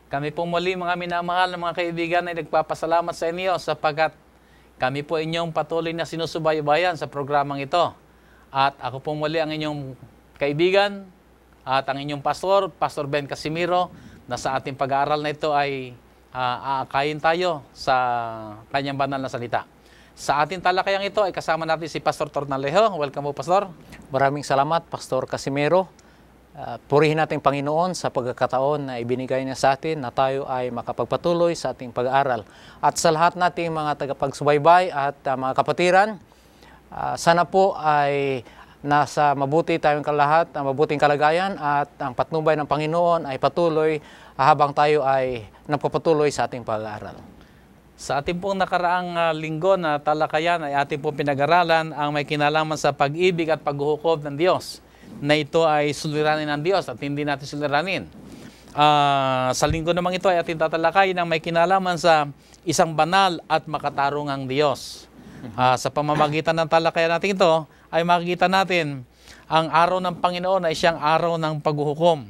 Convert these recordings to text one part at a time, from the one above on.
Kami po muli mga minamahal ng mga kaibigan ay nagpapasalamat sa inyo sapagkat kami po inyong patuloy na sinusubaybayan sa programang ito. At ako po muli ang inyong kaibigan at ang inyong pastor, Pastor Ben Casimiro, na sa ating pag-aaral na ito ay aakayin tayo sa kanyang banal na salita. Sa ating talakayang ito ay kasama natin si Pastor Tornalejo. Welcome po, Pastor. Maraming salamat, Pastor Casimiro. Purihin natin Panginoon sa pagkakataon na ibinigay niya sa atin na tayo ay makapagpatuloy sa ating pag-aaral. At sa lahat nating mga tagapagsubaybay at mga kapatiran, sana po ay nasa mabuti tayong kalahat, mabuting kalagayan at ang patnubay ng Panginoon ay patuloy habang tayo ay napapatuloy sa ating pag-aaral. Sa ating pong nakaraang linggo na talakayan ay ating pong pinag-aralan ang may kinalaman sa pag-ibig at paghuhukom ng Diyos, na ito ay suliranin ng Diyos at hindi natin suliranin. Sa linggo namang ito ay ating tatalakayin ang may kinalaman sa isang banal at makatarungang Diyos. Sa pamamagitan ng talakayan natin ito ay makikita natin ang araw ng Panginoon ay siyang araw ng paghuhukom.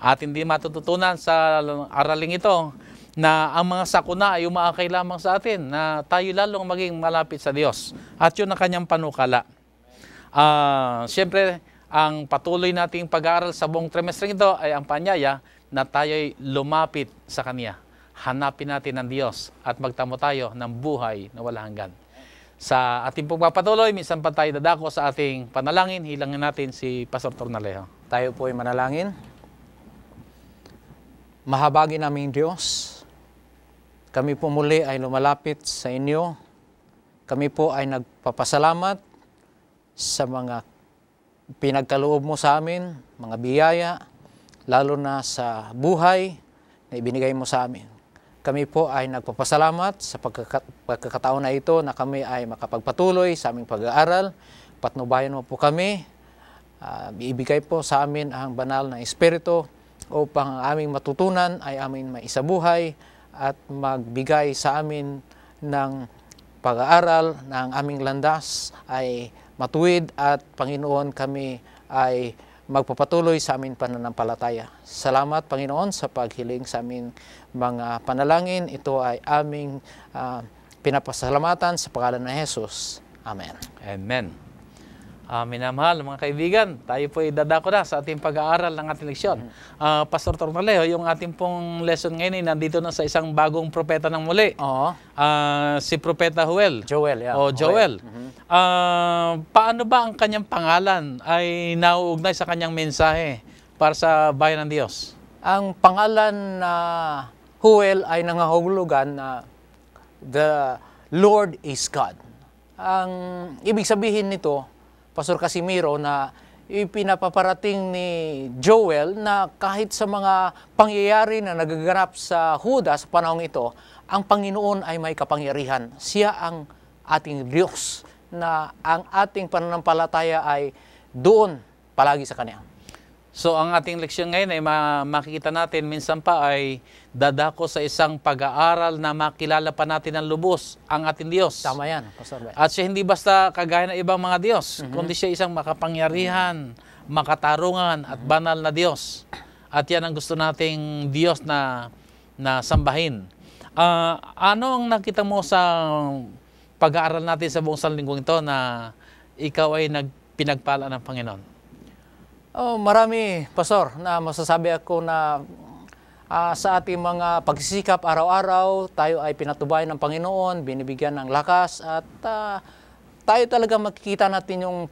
At hindi matututunan sa araling ito na ang mga sakuna ay umaakay lamang sa atin na tayo lalong maging malapit sa Diyos. At yun ang kanyang panukala. Siyempre, ang patuloy nating pag-aaral sa buong trimestre ito ay ang panyaya na tayo'y lumapit sa Kanya. Hanapin natin ang Diyos at magtamo tayo ng buhay na walang hanggan. Sa ating pagpapatuloy, minsan pa tayo dadako sa ating panalangin. Hilangin natin si Pastor Tornalejo. Tayo po ay manalangin. Mahabagi naming Diyos, kami po muli ay lumalapit sa inyo. Kami po ay nagpapasalamat sa mga pinagkaloob mo sa amin, mga biyaya, lalo na sa buhay na ibinigay mo sa amin. Kami po ay nagpapasalamat sa pagkakataon na ito na kami ay makapagpatuloy sa aming pag-aaral. Patnubayan mo po kami, ibigay po sa amin ang banal na Espiritu upang ang aming matutunan ay aming maisabuhay at magbigay sa amin ng pag-aaral na ang aming landas ay matuwid at Panginoon kami ay magpapatuloy sa aming pananampalataya. Salamat Panginoon sa paghiling sa aming mga panalangin. Ito ay aming pinapasalamatan sa pangalan ng Jesus. Amen. Amen. Minamahal mga kaibigan, tayo po ay dadako na sa ating pag-aaral ng ating leksyon. Pastor Tornalejo, yung ating pong lesson ngayon ay nandito na sa isang bagong propeta ng muli. Si Propeta Joel. Joel, yeah. O Joel. Paano ba ang kanyang pangalan ay nauugnay sa kanyang mensahe para sa bayan ng Diyos? Ang pangalan na Joel ay nangahulugan na the Lord is God. Ang ibig sabihin nito, Pastor Casimiro, na ipinapaparating ni Joel na kahit sa mga pangyayari na nagaganap sa Huda sa panahong ito, ang Panginoon ay may kapangyarihan. Siya ang ating Diyos, na ang ating pananampalataya ay doon palagi sa Kanya. So ang ating leksyon ngayon ay makikita natin minsan pa ay dadako sa isang pag-aaral na makilala pa natin ng lubos ang ating Diyos. Tama yan, Pastor Ben. At siya hindi basta kagaya ng ibang mga Diyos, kundi siya isang makapangyarihan, makatarungan at banal na Diyos. At yan ang gusto nating Diyos na sambahin. Ano ang nakita mo sa pag-aaral natin sa buong sanlinggong ito na ikaw ay pinagpala ng Panginoon? Marami, Pastor, na masasabi ako na sa ating mga pagsisikap araw-araw, tayo ay pinatubayan ng Panginoon, binibigyan ng lakas at tayo talaga makikita natin yung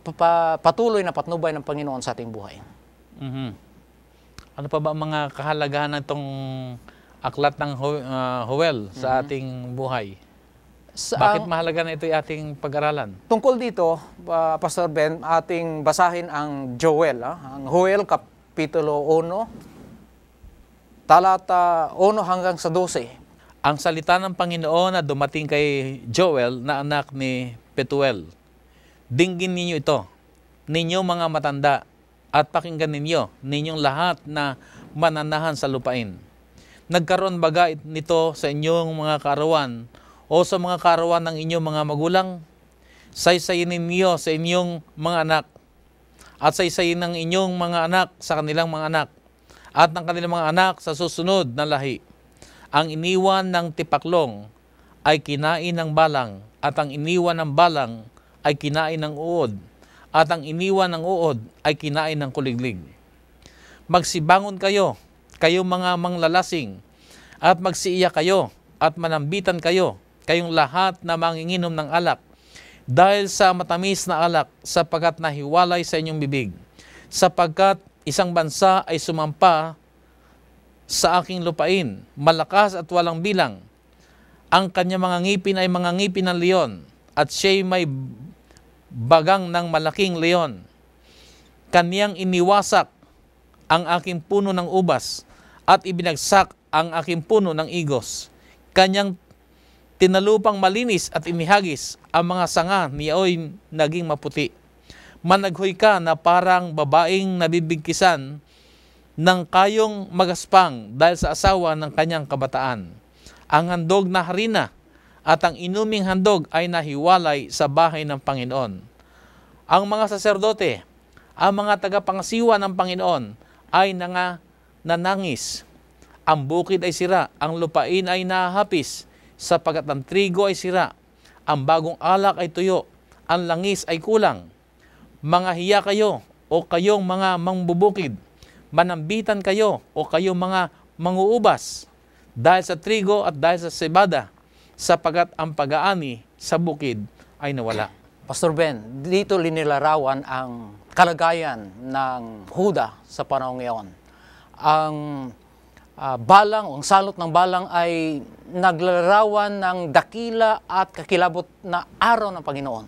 patuloy na patnubay ng Panginoon sa ating buhay. Ano pa ba ang mga kahalagahan ng itong aklat ng Joel sa ating buhay? Bakit mahalaga na ito yung ating pag-aralan? Tungkol dito, Pastor Ben, ating basahin ang Joel. Ang Joel, Kapitulo 1, talata 1 hanggang sa 12. Ang salita ng Panginoon na dumating kay Joel na anak ni Petuel. Dinggin ninyo ito, ninyo mga matanda, at pakinggan ninyong lahat na mananahan sa lupain. Nagkaroon baga nito sa inyong mga kaarawan o sa mga kaarawan ng inyong mga magulang? Saysayin ninyo sa inyong mga anak at saysayin ng inyong mga anak sa kanilang mga anak at ng kanilang mga anak sa susunod na lahi. Ang iniwan ng tipaklong ay kinain ng balang, at ang iniwan ng balang ay kinain ng uod, at ang iniwan ng uod ay kinain ng kuliglig. Magsibangon kayo, kayong mga manglalasing, at magsiiyak kayo, at manambitan kayo, kayong lahat na manginginom ng alak, dahil sa matamis na alak, sapagkat nahiwalay sa inyong bibig. Sapagkat isang bansa ay sumampa sa aking lupain, malakas at walang bilang. Ang kanyang mga ngipin ay mga ngipin ng leon, at siya'y may bagang ng malaking leon. Kaniyang iniwasak ang aking puno ng ubas, at ibinagsak ang aking puno ng igos. Kanyang tinalupang malinis at inihagis, ang mga sanga niyao'y naging maputi. Managhoy ka na parang babaeng nabibigkisan ng kayong magaspang dahil sa asawa ng kanyang kabataan. Ang handog na harina at ang inuming handog ay nahiwalay sa bahay ng Panginoon. Ang mga saserdote, ang mga tagapangasiwa ng Panginoon ay nanangis. Ang bukid ay sira, ang lupain ay nahapis, sapagkat ang trigo ay sira, ang bagong alak ay tuyo, ang langis ay kulang. Mga hiya kayo o kayong mga mangbubukid, manambitan kayo o kayong mga manguubas, dahil sa trigo at dahil sa sebada, sapagkat ang pag-aani sa bukid ay nawala. Pastor Ben, dito linilarawan ang kalagayan ng Huda sa panahon ngayon. Ang balang, ang salot ng balang ay naglalarawan ng dakila at kakilabot na araw ng Panginoon.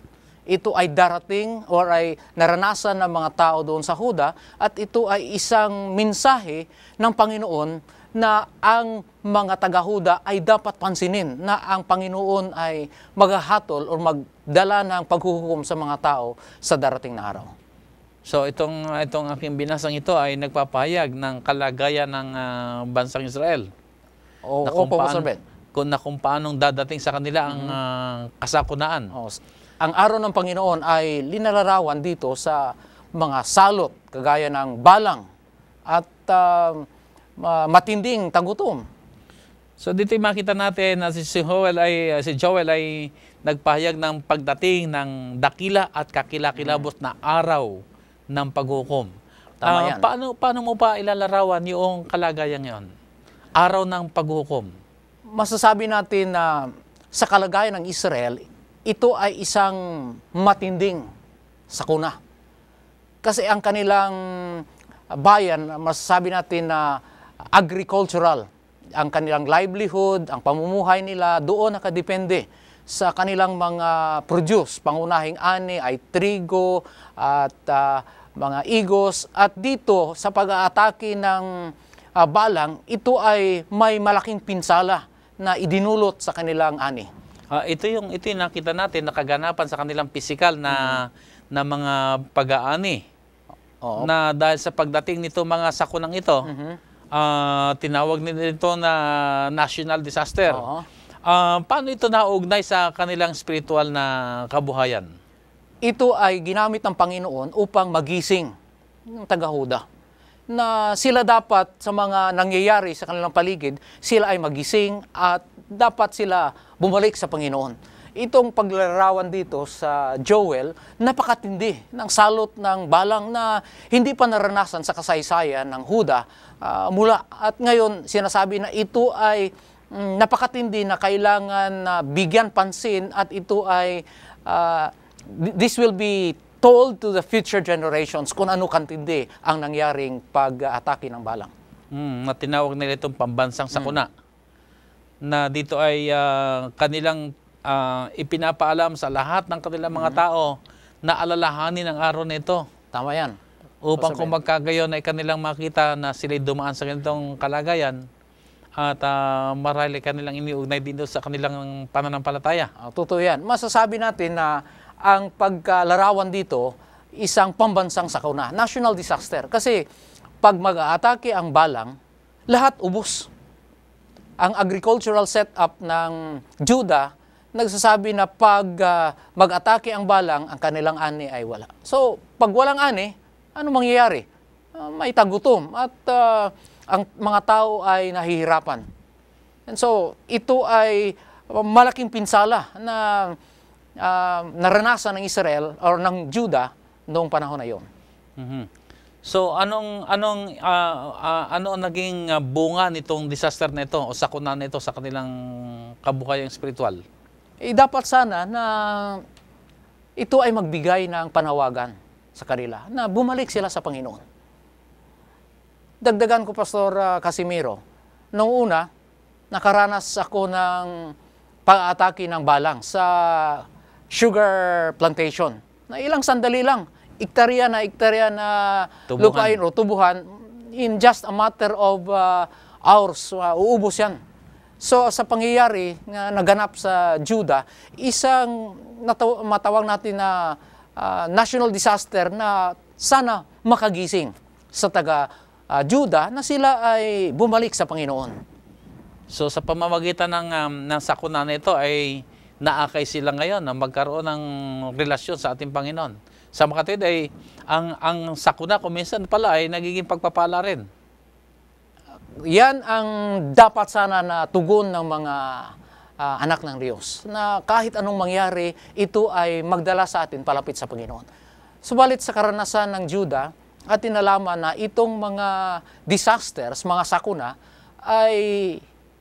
Ito ay darating or ay naranasan ng mga tao doon sa Huda, at ito ay isang mensahe ng Panginoon na ang mga taga-Huda ay dapat pansinin na ang Panginoon ay maghahatol o magdala ng paghuhukom sa mga tao sa darating na araw. So itong aking binasang ito ay nagpapahayag ng kalagayan ng bansang Israel. Opo, Pastor Ben. Kung paanong dadating sa kanila ang kasakunaan. Ang araw ng Panginoon ay linalarawan dito sa mga salot, kagaya ng balang at matinding tagutom. So dito makita natin na si Joel ay nagpahayag ng pagdating ng dakila at kakilakilabot na araw ng paghukom. Tama yan. Paano mo pa ilalarawan yung kalagayan yon? Araw ng paghukom. Masasabi natin na sa kalagayan ng Israel, ito ay isang matinding sakuna. Kasi ang kanilang bayan, masasabi natin na agricultural, ang kanilang livelihood, ang pamumuhay nila, doon nakadepende sa kanilang mga produce. Pangunahing ani ay trigo at mga igos. At dito, sa pag-aatake ng balang, ito ay may malaking pinsala na idinulot sa kanilang ani. Ito yung nakita natin na kaganapan sa kanilang pisikal na mga pag-aani. Na dahil sa pagdating nito mga sakunang ito, tinawag nila ito na national disaster. Paano ito naugnay sa kanilang spiritual na kabuhayan? Ito ay ginamit ng Panginoon upang magising ng taga-Huda. Na sila dapat sa mga nangyayari sa kanilang paligid, sila ay magising at dapat sila bumalik sa Panginoon. Itong paglalarawan dito sa Joel, napakatindi ng salot ng balang na hindi pa naranasan sa kasaysayan ng Huda mula. At ngayon, sinasabi na ito ay napakatindi na kailangan bigyan pansin, at ito ay this will be told to the future generations kung ano kantindi ang nangyaring pag-atake ng balang. Tinawag nila itong pambansang sakuna. Na dito ay kanilang ipinapaalam sa lahat ng kanilang mga tao na alalahanin ang araw nito. Tama yan. Upang kung magkagayon ay kanilang makita na sila'y dumaan sa ganitong kalagayan at marahil kanilang iniugnay dito sa kanilang pananampalataya. Totoo yan. Masasabi natin na ang pagkalarawan dito, isang pambansang sakuna, national disaster. Kasi pag mag-aatake ang balang, lahat ubos. Ang agricultural setup ng Judah, nagsasabi na pag mag-atake ang balang, ang kanilang ani ay wala. So, pag walang ani, ano mangyayari? May tagutom at ang mga tao ay nahihirapan. And so, ito ay malaking pinsala na naranasan ng Israel or ng Juda noong panahon na yon. So ano ang naging bunga nitong disaster na ito o sakuna na ito sa kanilang kabuhayang spiritual? Dapat sana na ito ay magbigay ng panawagan sa kanila na bumalik sila sa Panginoon. Dagdagan ko, Pastor Casimiro, noong una, nakaranas ako ng pag-atake ng balang sa sugar plantation. Na ilang sandali lang, iktarya na lupain o tubuhan, in just a matter of hours, uubos yan. So sa pangyayari na naganap sa Juda, isang matawag natin na national disaster na sana makagising sa taga Juda na sila ay bumalik sa Panginoon. So sa pamamagitan ng sakuna na ito ay naakay sila ngayon na magkaroon ng relasyon sa ating Panginoon. Sa makatwid ay ang sakuna kuminsan pala ay nagiging pagpapala rin. Yan ang dapat sana na tugon ng mga anak ng Diyos. Na kahit anong mangyari, ito ay magdala sa atin palapit sa Panginoon. Subalit sa karanasan ng Juda, atin nalaman na itong mga disasters, mga sakuna, ay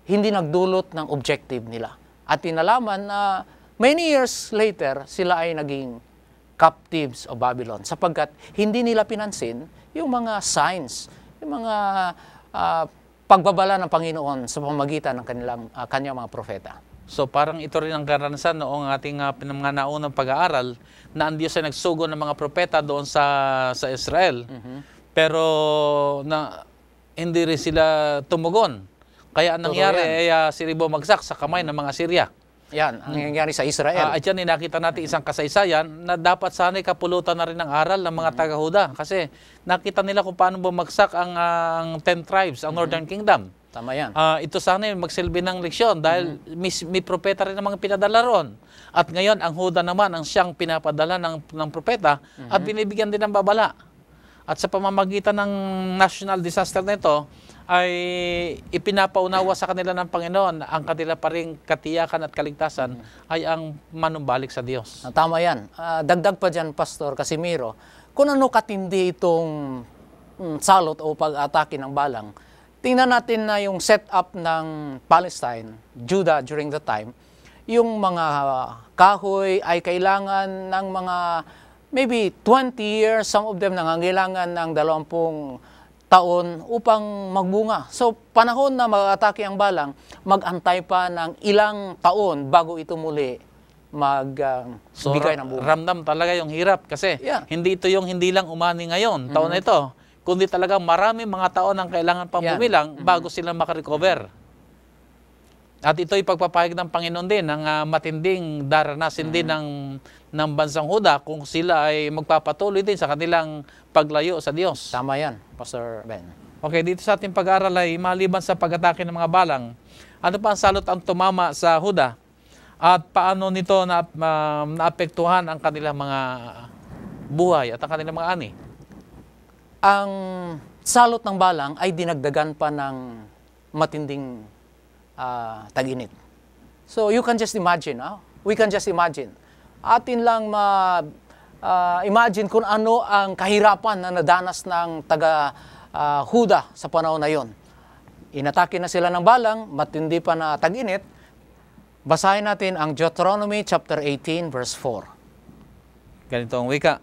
hindi nagdulot ng objective nila. At tinalaman na many years later, sila ay naging captives of Babylon sapagkat hindi nila pinansin yung mga signs, yung mga pagbabala ng Panginoon sa pamamagitan ng kanyang mga propeta. So parang ito rin ang karanasan noong ating mga naunang pag-aaral na ang Diyos ay nagsugo ng mga propeta doon sa Israel. Pero hindi rin sila tumugon. Kaya ang nangyari ay sila bumagsak sa kamay ng mga Syria. Yan, ang nangyayari sa Israel. At yan, nakita natin isang kasaysayan na dapat sana'y kapulutan na rin ng aral ng mga taga-Huda. Kasi nakita nila kung paano bumagsak ang 10 tribes, ang Northern Kingdom. Tama yan. Ito sana'y magsilbi ng leksyon dahil may propeta rin ng mga pinadala roon. At ngayon, ang Huda naman ang siyang pinapadala ng propeta at binibigyan din ng babala. At sa pamamagitan ng national disaster na ito, ay ipinapaunawa sa kanila ng Panginoon ang kanila pa ring katiyakan at kaligtasan ay ang manumbalik sa Diyos. Tama yan. Dagdag pa dyan, Pastor Casimiro, kung ano katindi itong salot o pag-atake ng balang, tingnan natin na yung setup ng Palestine, Judah during the time, yung mga kahoy ay kailangan ng mga maybe 20 years, some of them nangangailangan ng 20 taon upang magbunga. So, panahon na mag-atake ang balang, mag-antay pa ng ilang taon bago ito muli magbigay ng bunga. Ramdam talaga yung hirap kasi hindi lang umani ngayon, taon na ito, kundi talaga marami mga taon ang kailangan pang bumilang bago sila makarecover. At ito'y pagpapahayag ng Panginoon din ng matinding daranasin din ng bansang Huda kung sila ay magpapatuloy din sa kanilang paglayo sa Diyos. Tama yan, Pastor Ben. Okay, dito sa ating pag-aaral ay maliban sa pag-atake ng mga balang, ano pa ang salot ang tumama sa Huda at paano nito naapektuhan ang kanilang mga buhay at ang kanilang mga ani? Ang salot ng balang ay dinagdagan pa ng matinding tag-init. So you can just imagine, we can just imagine. Atin lang imagine kung ano ang kahirapan na nadanas ng taga-Huda sa panahon na yon. Inatake na sila ng balang, matindi pa na tag-init. Basahin natin ang Deuteronomy chapter 18 verse 4. Ganito ang wika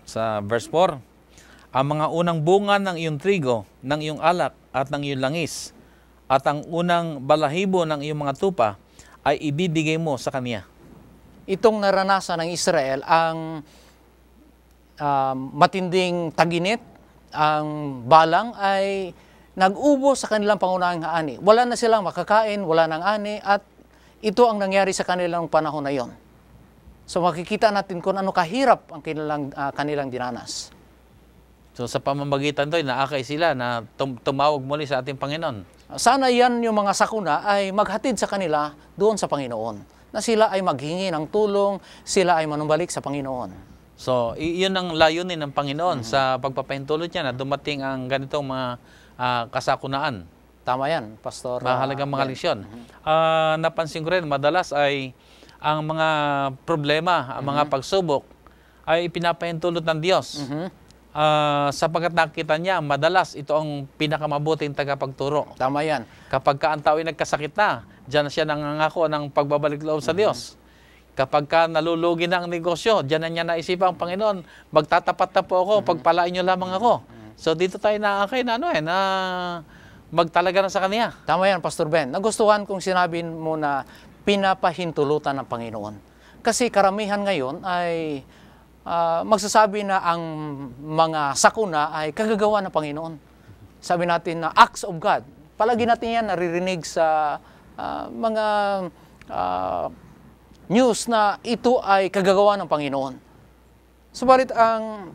sa verse 4. Ang mga unang bunga ng iyong trigo, ng iyong alak at ng iyong langis, at ang unang balahibo ng iyong mga tupa ay ibibigay mo sa kaniya. Itong naranasan ng Israel ang matinding tag-init, ang balang ay nag-ubo sa kanilang pangunahing ani. Wala na silang makakain, wala nang ani, at ito ang nangyari sa kanilang panahon na yon. So makikita natin kung ano kahirap ang kanilang dinanas. So sa pamamagitan doon, naakay sila na tumawag muli sa ating Panginoon. Sana yan yung mga sakuna ay maghatid sa kanila doon sa Panginoon. Na sila ay maghingi ng tulong, sila ay manumbalik sa Panginoon. So, iyon ang layunin ng Panginoon sa pagpapahintulot niya na dumating ang ganitong mga kasakunaan. Tama yan, Pastor. Mahalagang mga leksyon. Napansin ko rin, madalas ay ang mga problema, ang mga pagsubok ay ipinapahintulot ng Diyos. Sapagkat nakita niya, madalas ito ang pinakamabuting tagapagturo. Tama yan. Kapag ka ang tao ay nagkasakit na, diyan siya nangangako ng pagbabalik loob sa Diyos. Kapag ka nalulugi na ang negosyo, diyan na niya naisipan ang Panginoon, magtatapat na po ako, pagpalain niyo lamang ako. So dito tayo naakay na magtalaga na sa Kanya. Tama yan, Pastor Ben. Nagustuhan kong sinabi mo na pinapahintulutan ng Panginoon. Kasi karamihan ngayon ay magsasabi na ang mga sakuna ay kagagawa ng Panginoon. Sabi natin na acts of God. Palagi natin yan naririnig sa mga news na ito ay kagagawa ng Panginoon. Subalit ang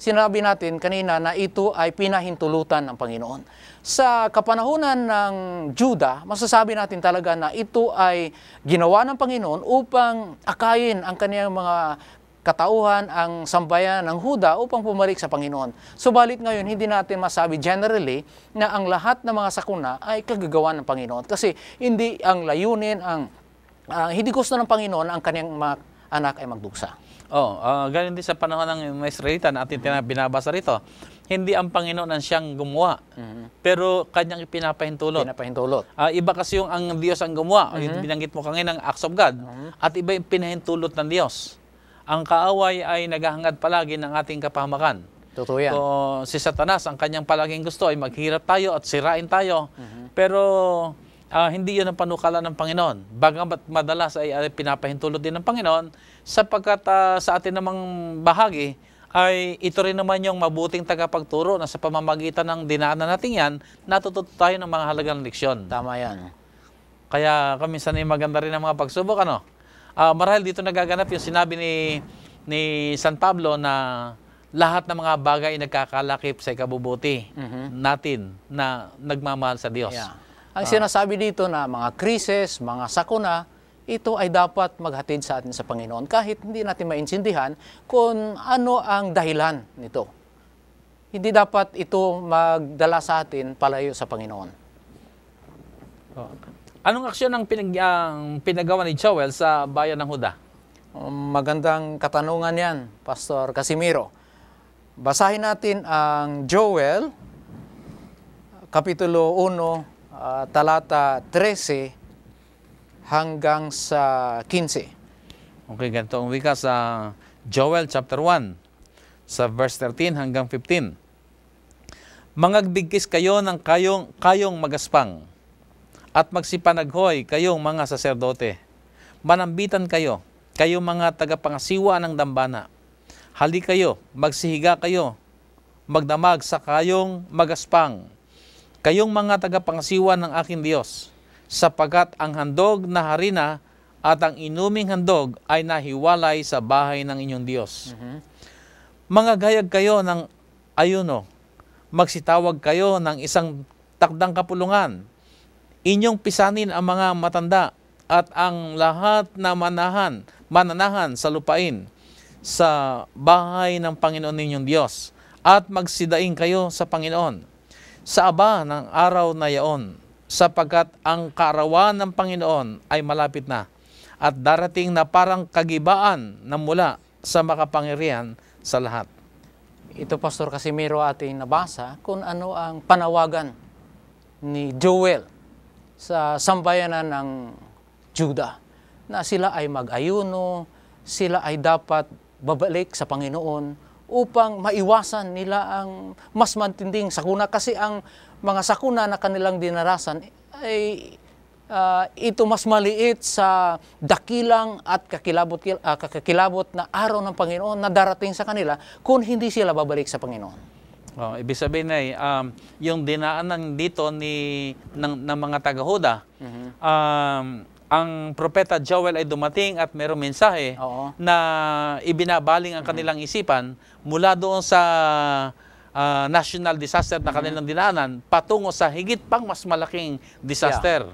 sinabi natin kanina na ito ay pinahintulutan ng Panginoon. Sa kapanahunan ng Juda, masasabi natin talaga na ito ay ginawa ng Panginoon upang akayin ang kaniyang mga katauhan, ang sambayan ng Huda upang pumalik sa Panginoon. Subalit ngayon, hindi natin masabi generally na ang lahat ng mga sakuna ay kagagawa ng Panginoon. Kasi hindi ang layunin, hindi gusto ng Panginoon ang kaniyang mga anak ay magduksa. Ganun din sa panahon ng mga Israelita na ating binabasa rito. Hindi ang Panginoon ang siyang gumawa, pero kanyang pinapahintulot. Iba kasi yung ang Diyos ang gumawa. Binanggit mo kanina ng acts of God. At iba yung pinahintulot ng Diyos. Ang kaaway ay naghahangad palagi ng ating kapahamakan. Totoo yan. So, si Satanas, ang kanyang palaging gusto ay maghirap tayo at sirain tayo. Pero hindi yun ang panukala ng Panginoon. Bagamat madalas ay pinapahintulot din ng Panginoon, sapagkat sa atin namang bahagi, ay ito rin naman yung mabuting tagapagturo na sa pamamagitan ng dinaanan natin yan, natututo tayo ng mga halagang leksyon. Tama yan. Kaya kaminsan ay maganda rin ang mga pagsubok. Marahil dito nagaganap yung sinabi ni San Pablo na lahat ng mga bagay ay nagkakalakip sa ikabubuti natin na nagmamahal sa Diyos. Yeah. Ang sinasabi dito na mga krisis, mga sakuna, ito ay dapat maghatid sa atin sa Panginoon kahit hindi natin maintindihan kung ano ang dahilan nito. Hindi dapat ito magdala sa atin palayo sa Panginoon. Anong aksyon ang pinagawa ni Joel sa bayan ng Huda? Magandang katanungan yan, Pastor Casimiro. Basahin natin ang Joel, Kapitulo 1, talata 13 hanggang sa 15. Okay, ganito ang wika sa Joel chapter 1, sa verse 13 hanggang 15. Mangagbigkis kayo ng kayong magaspang, at magsipanaghoy kayong mga saserdote. Manambitan kayo, kayong mga tagapangasiwa ng dambana. Hali kayo, magsihiga kayo, magdamag sa kayong magaspang, kayong mga tagapangasiwa ng aking Diyos, sapagkat ang handog na harina at ang inuming handog ay nahiwalay sa bahay ng inyong Diyos. Mangagayag kayo ng ayuno, magsitawag kayo ng isang takdang kapulungan, inyong pisanin ang mga matanda at ang lahat na mananahan sa lupain sa bahay ng Panginoon ninyong Diyos, at magsidaing kayo sa Panginoon sa aba ng araw na yaon, sapagkat ang kaarawan ng Panginoon ay malapit na at darating na parang kagibaan na mula sa makapangyarihan sa lahat. Ito, Pastor Casimiro, ating nabasa kung ano ang panawagan ni Joel sa sambayanan ng Juda, na sila ay mag-ayuno, sila ay dapat babalik sa Panginoon upang maiwasan nila ang mas matinding sakuna. Kasi ang mga sakuna na kanilang dinarasan ay ito mas maliit sa dakilang at kakilabot na araw ng Panginoon na darating sa kanila kung hindi sila babalik sa Panginoon. Ibig sabihin ay yung dinaanan dito ng mga taga-Huda, ang propeta Joel ay dumating at mayroong mensahe na ibinabaling ang kanilang isipan mula doon sa national disaster na kanilang dinaanan patungo sa higit pang mas malaking disaster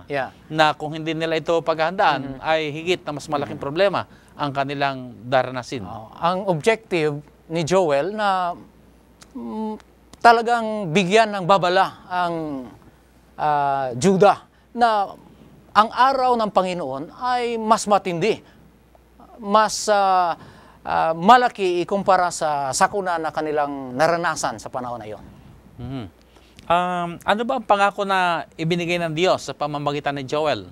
na kung hindi nila ito paghahandaan ay higit na mas malaking problema ang kanilang daranasin. Ang objective ni Joel na talagang bigyan ng babala ang Judah na ang araw ng Panginoon ay mas matindi, mas malaki ikumpara sa sakuna na kanilang naranasan sa panahon na iyon. Ano ba ang pangako na ibinigay ng Diyos sa pamamagitan ni Joel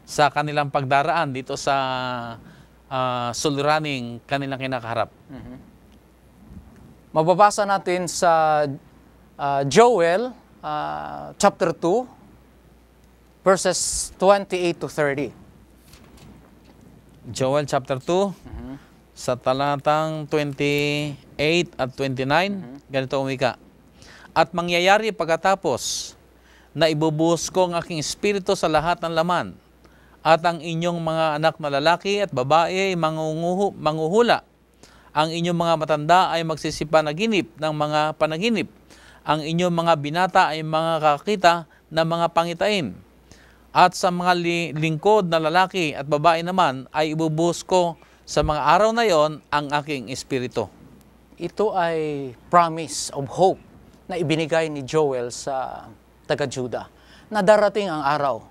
sa kanilang pagdaraan dito sa suliraning kanilang kinakaharap? Mababasa natin sa Joel chapter 2, verses 28 to 30. Joel chapter 2, sa talatang 28 at 29, ganito umika. At mangyayari pagkatapos na ibubuhos ko ang aking espiritu sa lahat ng laman, at ang inyong mga anak na lalaki at babae ay manguhula. Ang inyong mga matanda ay magsisipanaginip ng mga panaginip. Ang inyong mga binata ay mga kakita ng mga pangitain. At sa mga lingkod na lalaki at babae naman ay ibubuhos ko sa mga araw na yon ang aking espiritu. Ito ay promise of hope na ibinigay ni Joel sa taga-Judah na darating ang araw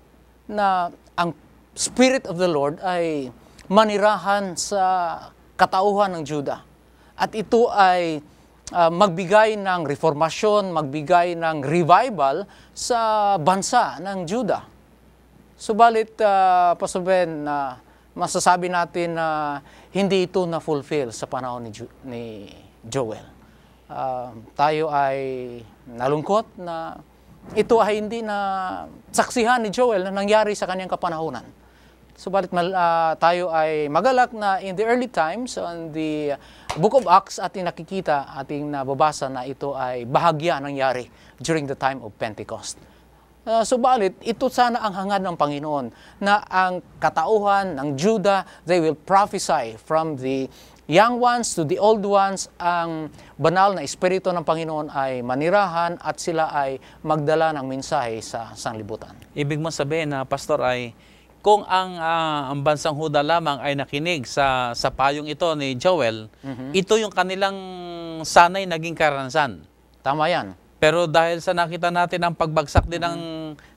na ang Spirit of the Lord ay manirahan sa katauhan ng Judah. At ito ay magbigay ng reformasyon, magbigay ng revival sa bansa ng Judah. Subalit, Pastor Ben, masasabi natin na hindi ito na-fulfill sa panahon ni Joel. Tayo ay nalungkot na ito ay hindi na saksihan ni Joel na nangyari sa kanyang kapanahunan. Subalit tayo ay magalak na in the early times, on the Book of Acts, ating nakikita, ating nababasa na ito ay bahagya nangyari during the time of Pentecost. Subalit, ito sana ang hangad ng Panginoon na ang katauhan ng Judah, they will prophesy from the young ones to the old ones, ang banal na espiritu ng Panginoon ay manirahan at sila ay magdala ng mensahe sa sanlibutan. Ibig mo sabihin na, Pastor, ay kung ang bansang Huda lamang ay nakinig sa payong ito ni Joel, ito yung kanilang sanay naging karanasan. Tama yan. Pero dahil sa nakita natin ang pagbagsak din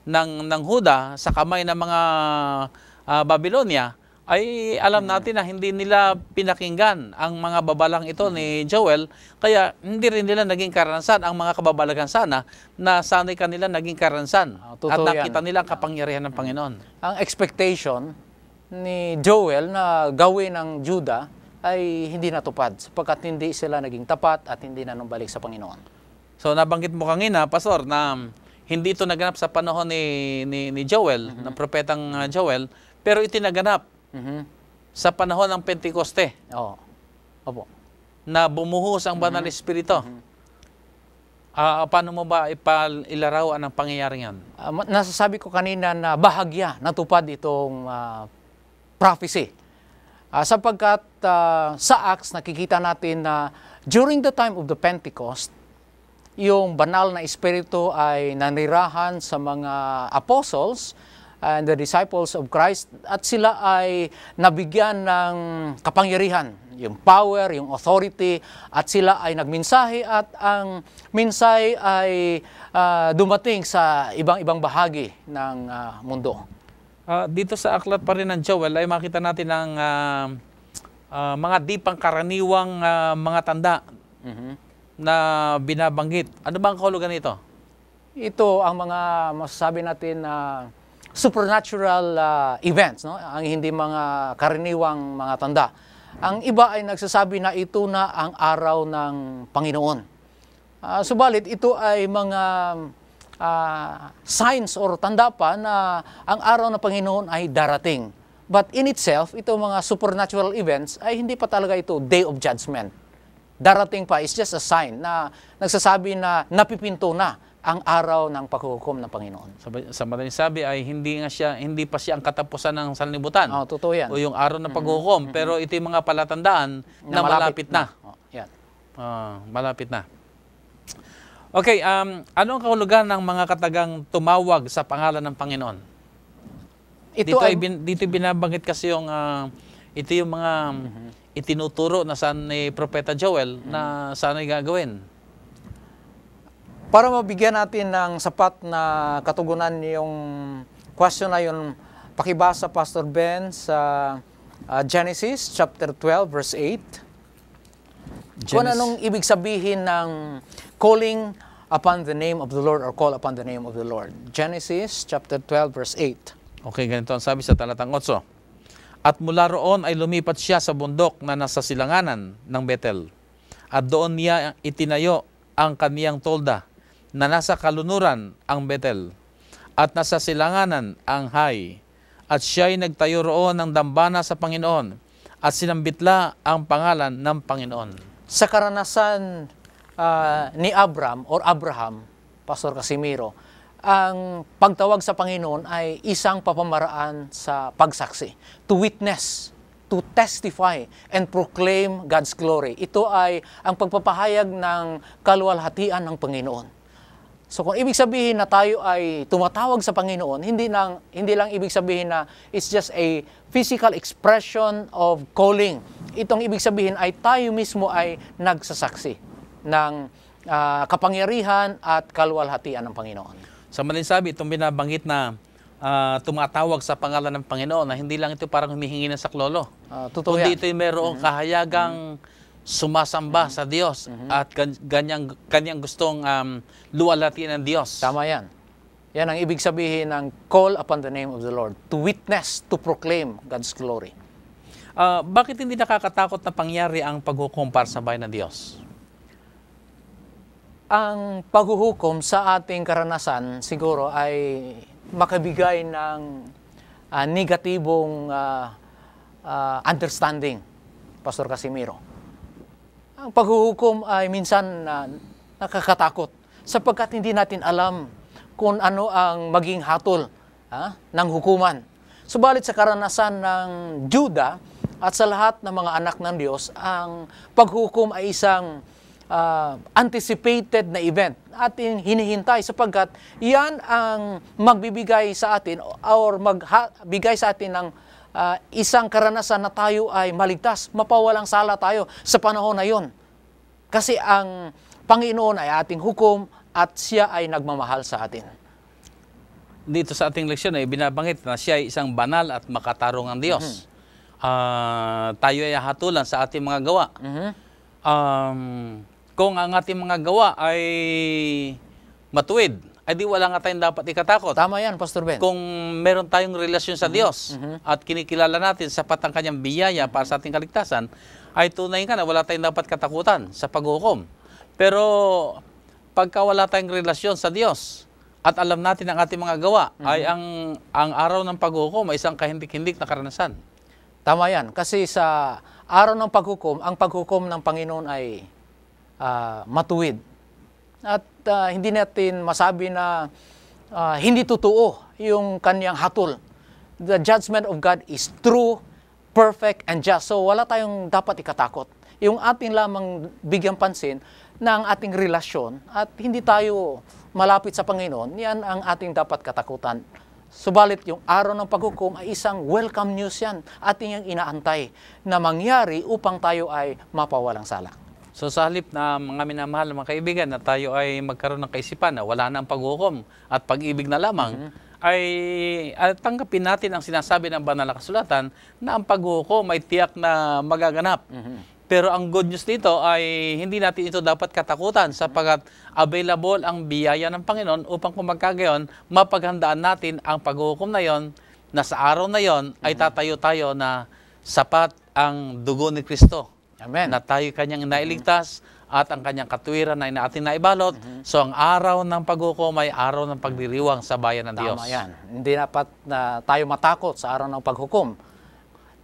ng Huda sa kamay ng mga Babylonia, ay alam natin na hindi nila pinakinggan ang mga babalang ito ni Joel, kaya hindi rin nila naging karanasan ang mga kababalagan sana na sanay kanila naging karanasan at nakita nila ang kapangyarihan ng Panginoon. Ang expectation ni Joel na gawin ng Judah ay hindi natupad sapagkat hindi sila naging tapat at hindi na numbalik sa Panginoon. So nabanggit mo kanina, Pastor, na hindi ito naganap sa panahon ni Joel, ng propetang Joel, pero itinaganap sa panahon ng Pentecoste. Oo. Opo. Na bumuhos ang banal na espiritu. Paano mo ba ilarawan ang pangyayaring yan? Nasasabi ko kanina na bahagya natupad itong prophecy. Sapagkat sa Acts nakikita natin na during the time of the Pentecost, yung banal na espiritu ay nanirahan sa mga apostles and the disciples of Christ, at sila ay nabigyan ng kapangyarihan, yung power, yung authority, at sila ay nagmensahe at ang mensahe ay dumating sa ibang-ibang bahagi ng mundo. Dito sa aklat pa rin ng Joel ay makita natin ang mga di pangkaraniwang mga tanda na binabanggit. Ano ba ang kahulugan nito? Ito ang mga masasabi natin na supernatural events, no? Ang hindi mga karaniwang mga tanda. Ang iba ay nagsasabi na ito na ang araw ng Panginoon. Subalit ito ay mga signs or tanda pa na ang araw ng Panginoon ay darating. But in itself, ito mga supernatural events ay hindi pa talaga ito day of judgment. Darating pa is just a sign na nagsasabi na napipinto na ang araw ng paghuhukom ng Panginoon. Sa madaling sabi ay hindi pa siya ang katapusan ng sanlibutan. Totoo yan. O yung araw ng paghuhukom, pero ito yung mga palatandaan na malapit na. Yan. Malapit na. Okay, ano ang kahulugan ng mga katagang tumawag sa pangalan ng Panginoon? Dito binabanggit kasi yung ito yung mga itinuturo na saan ni Propeta Joel na saan ay gagawin. Para mabigyan natin ng sapat na katugunan yung question na yun, pakibasa Pastor Ben sa Genesis chapter 12 verse 8. Kung anong ibig sabihin ng calling upon the name of the Lord or call upon the name of the Lord. Genesis chapter 12 verse 8. Okay, ganito ang sabi sa talatang 8. At mula roon ay lumipat siya sa bundok na nasa silanganan ng Bethel. At doon niya itinayo ang kaniyang tolda na nasa kalunuran ang Bethel at nasa silanganan ang Hai. At siya'y nagtayo roon ng dambana sa Panginoon at sinambitla ang pangalan ng Panginoon. Sa karanasan ni Abraham, Pastor Casimiro, ang pagtawag sa Panginoon ay isang papamaraan sa pagsaksi. To witness, to testify, and proclaim God's glory. Ito ay ang pagpapahayag ng kaluwalhatian ng Panginoon. So kung ibig sabihin na tayo ay tumatawag sa Panginoon, hindi lang ibig sabihin na it's just a physical expression of calling. Itong ibig sabihin ay tayo mismo ay nagsasaksi ng kapangyarihan at kaluwalhatian ng Panginoon. Sa maling sabi, itong binabanggit na tumatawag sa pangalan ng Panginoon na hindi lang ito parang humihingi ng saklolo. Totoo kundi yan. ito'y mayroong kahayagang sumasamba sa Diyos at kanyang gustong luwalhatiin ng Diyos. Tama yan. Yan ang ibig sabihin ng call upon the name of the Lord. To witness, to proclaim God's glory. Bakit hindi nakakatakot na pangyari ang paghukom para sa bayan ng Diyos? Ang paghuhukom sa ating karanasan siguro ay makabigay ng negatibong understanding, Pastor Casimiro. Ang paghuhukom ay minsan nakakatakot sapagkat hindi natin alam kung ano ang maging hatol ng hukuman. Subalit sa karanasan ng Juda at sa lahat ng mga anak ng Diyos, ang paghukom ay isang anticipated na event ating hinihintay sapagkat yan ang magbibigay sa atin or magbigay sa atin ng isang karanasan na tayo ay maligtas, mapawalang sala tayo sa panahon na yon. Kasi ang Panginoon ay ating hukom at siya ay nagmamahal sa atin. Dito sa ating leksyon ay binabanggit na siya ay isang banal at makatarungang Diyos. Tayo ay hatulan sa ating mga gawa. Kung ang ating mga gawa ay matuwid, ay di wala nga tayong dapat ikatakot. Tama yan, Pastor Ben. Kung meron tayong relasyon sa Diyos at kinikilala natin sapat ang kanyang biyaya para sa ating kaligtasan, ay tunay ka na wala tayong dapat katakutan sa paghukom. Pero pagka wala tayong relasyon sa Diyos at alam natin ang ating mga gawa, ay ang araw ng paghukom ay isang kahindik-hindik na karanasan. Tama yan. Kasi sa araw ng paghukom, ang paghukom ng Panginoon ay matuwid. At hindi natin masabi na hindi totoo yung kanyang hatol. The judgment of God is true, perfect, and just. So wala tayong dapat ikatakot. Yung ating lamang bigyang pansin na ang ating relasyon at hindi tayo malapit sa Panginoon, yan ang ating dapat katakutan. Subalit yung araw ng paghukom ay isang welcome news yan. Ating yung inaantay na mangyari upang tayo ay mapawalang sala. So sa halip na mga minamahal mga kaibigan na tayo ay magkaroon ng kaisipan na wala na ang paghukom at pag-ibig na lamang, ay tanggapin natin ang sinasabi ng banal na kasulatan na ang paghukom ay tiyak na magaganap. Pero ang good news dito ay hindi natin ito dapat katakutan sapagkat available ang biyaya ng Panginoon upang kung magkagayon, mapaghandaan natin ang paghukom na yon na sa araw na yon ay tatayo tayo na sapat ang dugo ni Kristo. Amen. Na tayo kanyang nailigtas at ang kanyang katuwiran ay ating naibalot. So ang araw ng paghukom ay araw ng pagdiriwang sa bayan ng Diyos. Tama yan. Hindi dapat na tayo matakot sa araw ng paghukom.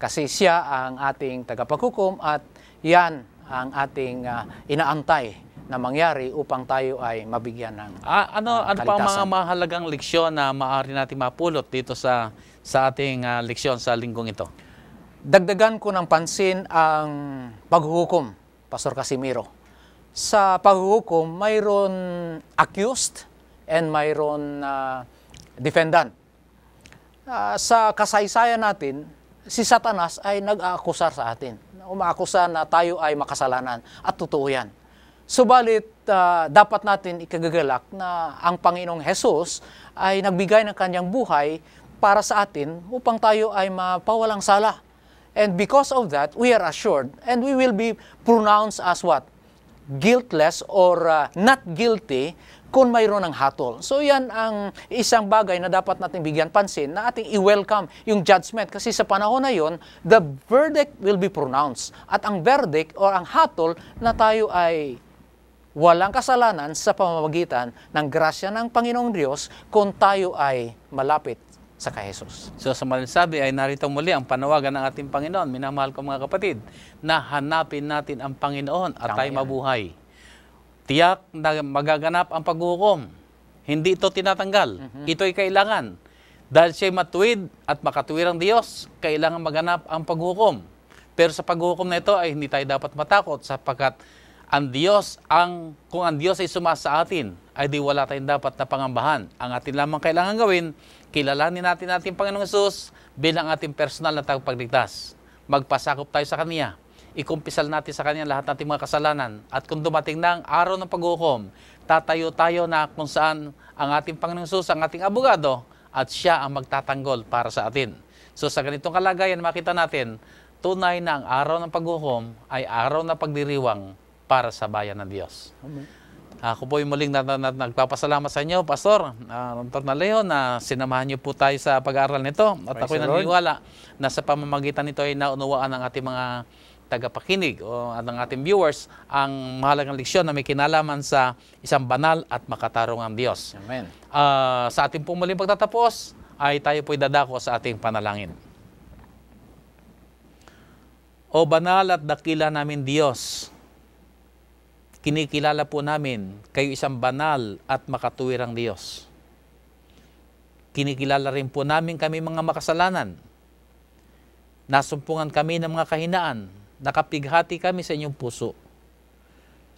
Kasi siya ang ating tagapaghukom at yan ang ating inaantay na mangyari upang tayo ay mabigyan ng ano pa ang mga mahalagang leksyon na maaari natin mapulot dito sa ating leksyon sa linggong ito? Dagdagan ko ng pansin ang paghuhukom, Pastor Casimiro. Sa paghuhukom, mayroon accused and mayroon defendant. Sa kasaysayan natin, si Satanas ay nag-aakusar sa atin. Umaakusa na tayo ay makasalanan. At totoo yan. Subalit, dapat natin ikagagalak na ang Panginoong Jesus ay nagbigay ng kanyang buhay para sa atin upang tayo ay mapawalang sala. And because of that, we are assured and we will be pronounced as what? Guiltless or not guilty kung mayroon ng hatol. So yan ang isang bagay na dapat natin bigyan pansin na ating i-welcome yung judgment. Kasi sa panahon na yon, the verdict will be pronounced. At ang verdict or ang hatol na tayo ay walang kasalanan sa pamamagitan ng grasya ng Panginoong Diyos kung tayo ay malapit sa kay Jesus. So sa sabi ay narito muli ang panawagan ng ating Panginoon, minamahal ko mga kapatid, na hanapin natin ang Panginoon at tayo mabuhay. Tiyak na magaganap ang paghuhukom. Hindi ito tinatanggal. Ito'y kailangan. Dahil siya'y matuwid at makatuwirang Diyos, kailangan maganap ang paghuhukom. Pero sa paghuhukom na ito ay hindi tayo dapat matakot sapagkat kung ang Diyos ay sumasa sa atin, ay di wala tayong dapat na pangambahan. Ang atin lamang kailangan gawin, kilalanin natin ating Panginoong Hesus bilang ating personal na tagapagligtas. Magpasakop tayo sa Kanya. Ikumpisal natin sa Kanya lahat nating mga kasalanan. At kung dumating na ang araw ng paghukom, tatayo tayo na kung saan ang ating Panginoong Hesus, ang ating abogado, at siya ang magtatanggol para sa atin. So sa ganitong kalagayan, makita natin, tunay na ang araw ng paghukom ay araw na pagdiriwang para sa bayan ng Diyos. Amen. Ako po yung muling nagpapasalamat sa inyo, Pastor Dr. Naleo, na sinamahan niyo po tayo sa pag-aaral nito. At ako'y naniniwala na sa pamamagitan nito ay naunawaan ng ating mga tagapakinig o ng ating viewers ang mahalagang leksyon na may kinalaman sa isang banal at makatarungang Diyos. Amen. Sa ating pong muling pagtatapos ay tayo po'y dadako sa ating panalangin. O banal at dakila namin Diyos, kinikilala po namin kayo isang banal at makatuwirang Diyos. Kinikilala rin po namin kami mga makasalanan. Nasumpungan kami ng mga kahinaan. Nakapighati kami sa inyong puso.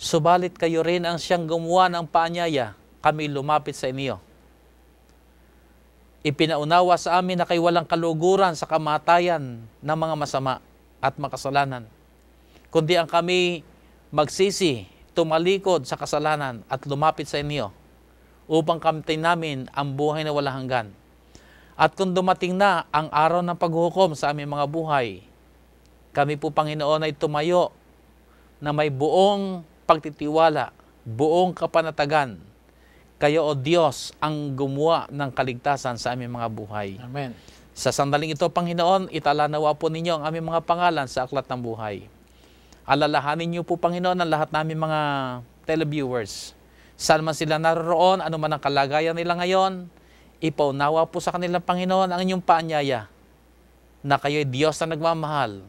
Subalit kayo rin ang siyang gumawa ng paanyaya, kami lumapit sa inyo. Ipinaunawa sa amin na kayo walang kaluguran sa kamatayan ng mga masama at makasalanan, kundi ang kami magsisi, tumalikod sa kasalanan at lumapit sa inyo upang kamtin namin ang buhay na walang hanggan. At kung dumating na ang araw ng paghuhukom sa aming mga buhay, kami po, Panginoon, ay tumayo na may buong pagtitiwala, buong kapanatagan. Kayo, O Diyos, ang gumawa ng kaligtasan sa aming mga buhay. Amen. Sa sandaling ito, Panginoon, italanawa po ninyo ang aming mga pangalan sa aklat ng buhay. Alalahanin niyo po, Panginoon, ang lahat namin mga televiewers. Saan man sila naroroon, ano man ang kalagayan nila ngayon, ipaunawa po sa kanilang, Panginoon, ang inyong paanyaya na kayo'y Diyos na nagmamahal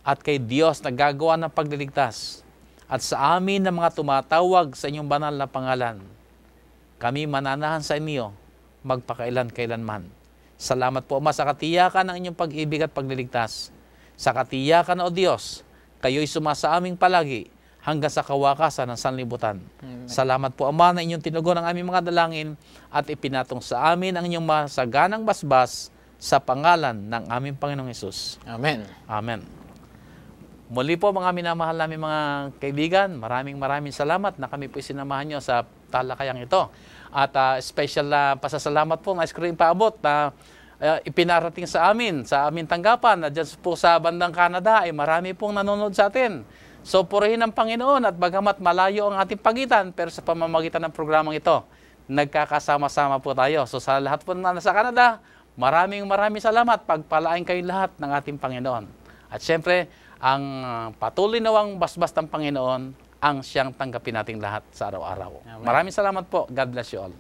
at kay Diyos na gagawa ng pagliligtas. At sa amin na mga tumatawag sa inyong banal na pangalan, kami mananahan sa inyo magpakailan-kailanman. Salamat po, Ama, sa katiyakan ng inyong pag-ibig at pagliligtas. Sa katiyakan, O Diyos, kayo'y sumasa aming palagi hanggang sa kawakasan ng sanlibutan. Amen. Salamat po, Ama, na inyong tinugon ang aming mga dalangin at ipinatong sa amin ang inyong masaganang basbas sa pangalan ng aming Panginoong Hesus. Amen. Amen. Muli po, mga minamahal namin mga kaibigan, maraming salamat na kami po sinamahan nyo sa talakayang ito. At special na pasasalamat po na screen paabot na ipinarating sa aming tanggapan na dyan po sa bandang Canada ay marami pong nanonood sa atin. So purihin ang Panginoon at bagamat malayo ang ating pagitan, pero sa pamamagitan ng programang ito, nagkakasama-sama po tayo. So sa lahat po na nasa Canada, maraming salamat. Pagpalain kayo lahat ng ating Panginoon. At syempre, ang patuloy nawang basbas ng Panginoon ang siyang tanggapin nating lahat sa araw-araw. Maraming salamat po. God bless you all.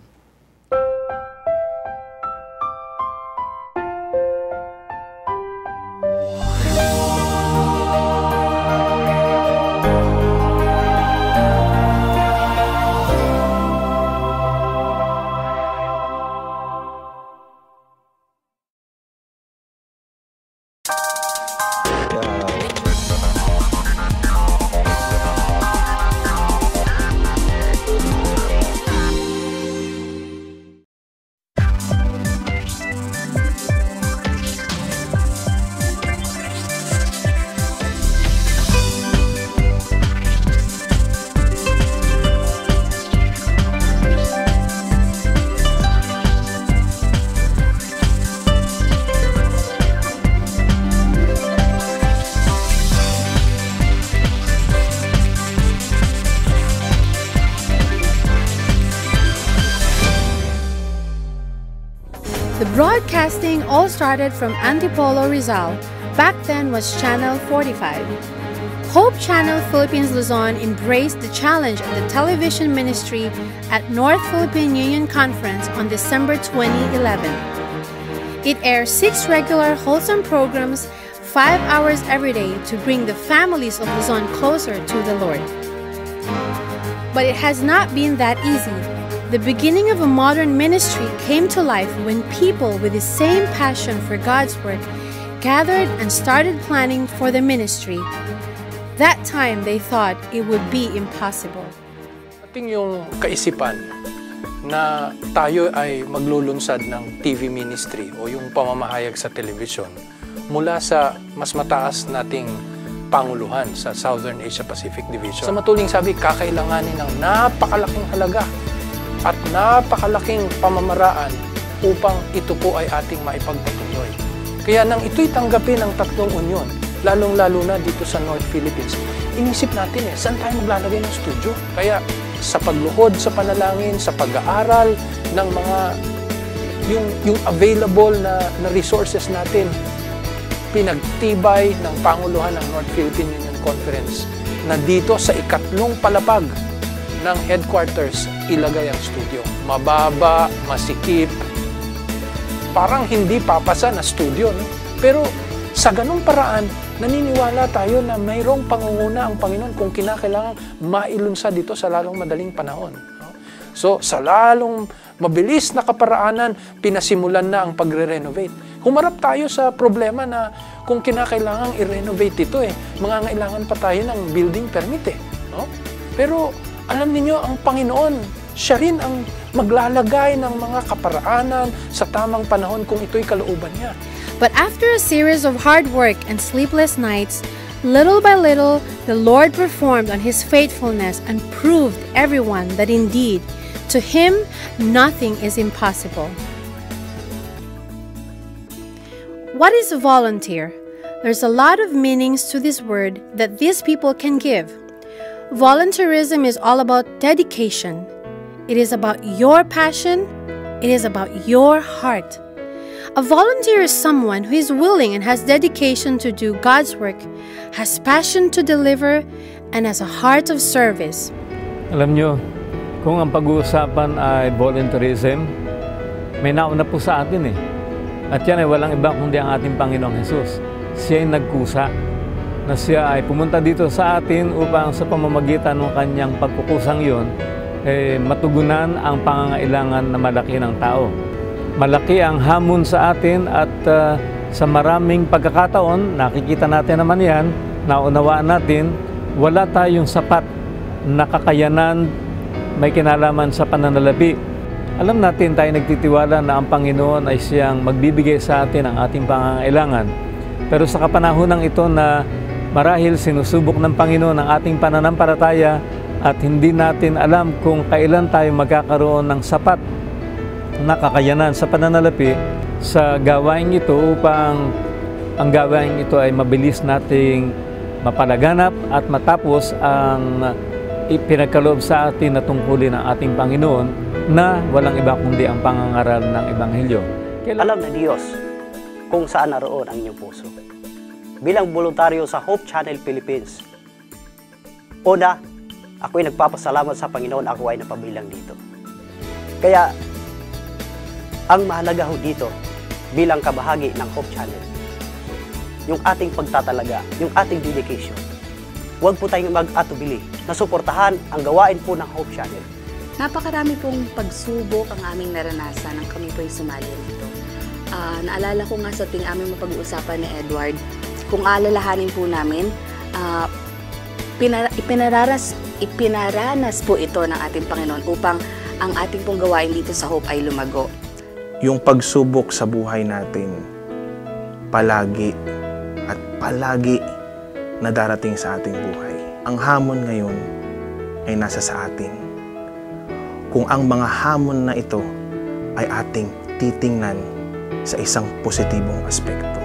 Broadcasting all started from Antipolo, Rizal. Back then was Channel 45. Hope Channel Philippines Luzon embraced the challenge of the television ministry at North Philippine Union Conference on December 2011. It airs 6 regular wholesome programs, 5 hours every day to bring the families of Luzon closer to the Lord. But it has not been that easy. The beginning of a modern ministry came to life when people with the same passion for God's work gathered and started planning for the ministry. That time they thought it would be impossible. Ating yung kaisipan na tayo ay maglulunsad ng TV ministry o yung pamamahayag sa television mula sa mas mataas nating panguluhan sa Southern Asia Pacific Division. Sa matuling sabi, kakailanganin ng napakalaking halaga at napakalaking pamamaraan upang ito po ay ating maipagpatuloy. Kaya nang ito'y tanggapin ng tatlong unyon, lalong-lalo na dito sa North Philippines, inisip natin saan tayo maglalagay ng studio? Kaya sa pagluhod sa panalangin, sa pag-aaral ng mga yung available na resources natin, pinagtibay ng Panguluhan ng North Philippine Union Conference na dito sa ikatlong palapag ng headquarters ilagay ang studio. Mababa, masikip, parang hindi papasa na studio, no? Pero sa ganung paraan, naniniwala tayo na mayroong pangunguna ang Panginoon kung kinakailangan mailunsad dito sa lalong madaling panahon. No? So, sa lalong mabilis na kaparaanan, pinasimulan na ang pagre-renovate. Humarap tayo sa problema na kung kinakailangan i-renovate ito, mangangailangan pa tayo ng building permit. No? Pero alam niyo ang Panginoon, siya rin ang maglalagay ng mga kaparaanan sa tamang panahon kung ito'y kalooban niya. But after a series of hard work and sleepless nights, little by little, the Lord performed on His faithfulness and proved everyone that indeed, to Him, nothing is impossible. What is a volunteer? There's a lot of meanings to this word that these people can give. Volunteerism is all about dedication. It is about your passion. It is about your heart. A volunteer is someone who is willing and has dedication to do God's work, has passion to deliver, and has a heart of service. Alam nyo, kung ang pag-uusapan ay volunteerism, may nauna po sa atin At yan ay walang iba kundi ang ating Panginoong Jesus. Siya ay nagkusa na siya ay pumunta dito sa atin upang sa pamamagitan ng kanyang pagkukusang yun, matugunan ang pangangailangan na malaki ng tao. Malaki ang hamon sa atin at sa maraming pagkakataon, nakikita natin naman yan, naunawaan natin, wala tayong sapat na kakayanan may kinalaman sa pananalapi. Alam natin tayo nagtitiwala na ang Panginoon ay siyang magbibigay sa atin ang ating pangangailangan. Pero sa kapanahonang ito na marahil sinusubok ng Panginoon ang ating pananampalataya at hindi natin alam kung kailan tayo magkakaroon ng sapat na kakayanan sa pananalapi sa gawain ito upang ang gawain ito ay mabilis nating mapalaganap at matapos ang ipinagkaloob sa atin na tungkulin ng ating Panginoon na walang iba kundi ang pangangaral ng Ebanghelyo. Alam na Diyos kung saan naroon ang inyong puso. Bilang voluntaryo sa Hope Channel Philippines, una, ako ay nagpapasalamat sa Panginoon ako ay napabilang dito. Kaya, ang mahalaga ho dito bilang kabahagi ng Hope Channel, yung ating pagtatalaga, yung ating dedication. Huwag po tayong mag-atubili na suportahan ang gawain po ng Hope Channel. Napakarami pong pagsubok ang aming naranasan nang kami po yung sumali nito. Naalala ko nga sa ting aming mapag-uusapan ni Edward, kung alalahanin po namin, ipinaranas po ito ng ating Panginoon upang ang ating pong gawain dito sa Hope ay lumago. Yung pagsubok sa buhay natin, palagi at palagi na darating sa ating buhay. Ang hamon ngayon ay nasa sa atin. Kung ang mga hamon na ito ay ating titingnan sa isang positibong aspekto.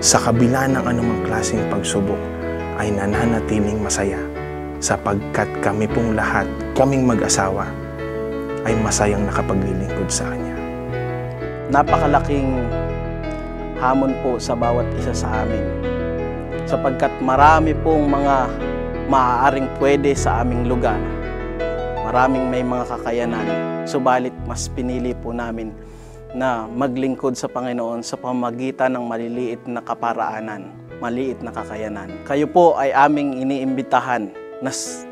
Sa kabila ng anumang klaseng pagsubok ay nananatiling masaya sapagkat kami pong lahat, kaming mag-asawa, ay masayang nakapaglilingkod sa Kanya. napakalaking hamon po sa bawat isa sa amin. Sapagkat marami pong mga maaaring pwede sa aming lugar. Maraming may mga kakayanan. Subalit mas pinili po namin na maglingkod sa Panginoon sa pamamagitan ng maliliit na kaparaanan, maliit na kakayanan. Kayo po ay aming iniimbitahan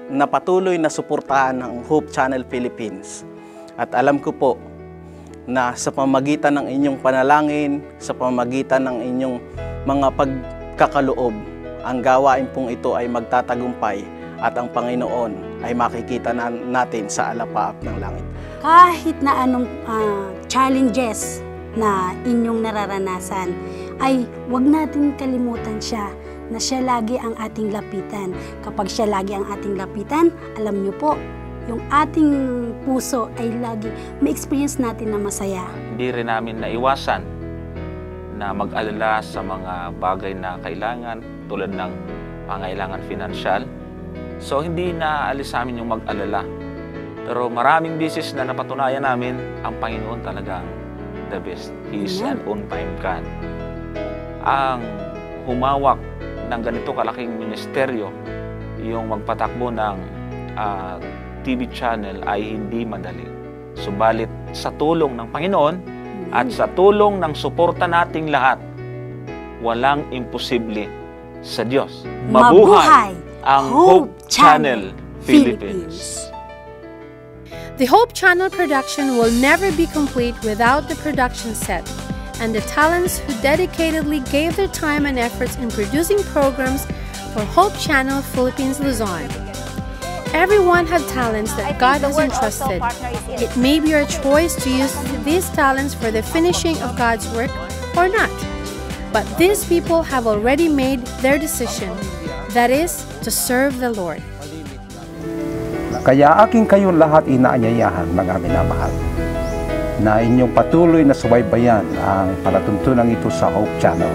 na patuloy na suportahan ng Hope Channel Philippines. At alam ko po na sa pamamagitan ng inyong panalangin, sa pamamagitan ng inyong mga pagkakaloob, ang gawain pong ito ay magtatagumpay at ang Panginoon ay makikita natin sa alapaap ng langit. Kahit na anong challenges na inyong nararanasan, ay huwag natin kalimutan siya na siya lagi ang ating lapitan. Kapag siya lagi ang ating lapitan, alam niyo po, yung ating puso ay lagi ma-experience natin na masaya. Hindi rin namin naiwasan na mag-alala sa mga bagay na kailangan tulad ng pangailangan financial. So hindi naalis sa amin yung mag-alala. Pero maraming beses na napatunayan namin ang Panginoon talagang the best. He is an on-time God. Ang humawak ng ganito kalaking ministeryo, yung magpatakbo ng TV channel ay hindi madali. Subalit sa tulong ng Panginoon at sa tulong ng suporta nating lahat, walang imposible sa Diyos. Mabuhay ang Hope Channel Philippines! The Hope Channel production will never be complete without the production set and the talents who dedicatedly gave their time and efforts in producing programs for Hope Channel Philippines Luzon. Everyone had talents that God has entrusted. It may be your choice to use these talents for the finishing of God's work or not. But these people have already made their decision, that is, to serve the Lord. Kaya aking kayong lahat inaanyayahan, mga minamahal, na inyong patuloy na subaybayan ang palatuntunan ito sa Hope Channel,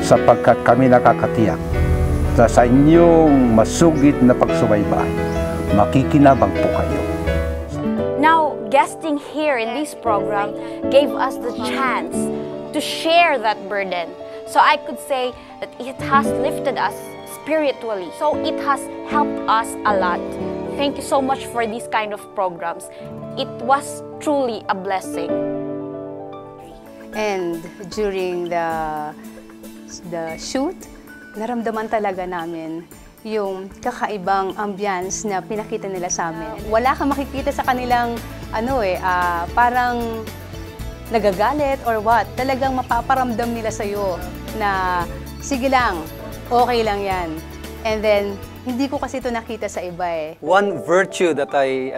sapagkat kami nakakatiyak na sa inyong masugid na pagsubaybay, makikinabang po kayo. Now, guesting here in this program gave us the chance to share that burden. So I could say that it has lifted us spiritually. So it has helped us a lot. Thank you so much for these kind of programs. It was truly a blessing. And during the shoot, naramdaman talaga namin yung kakaibang ambience na pinakita nila sa amin. Wala kang makikita sa kanilang parang nagagalit or what. Talagang mapaparamdam nila sa'yo na sige lang, okay lang yan. And then, hindi ko kasi ito nakita sa iba eh. One virtue that I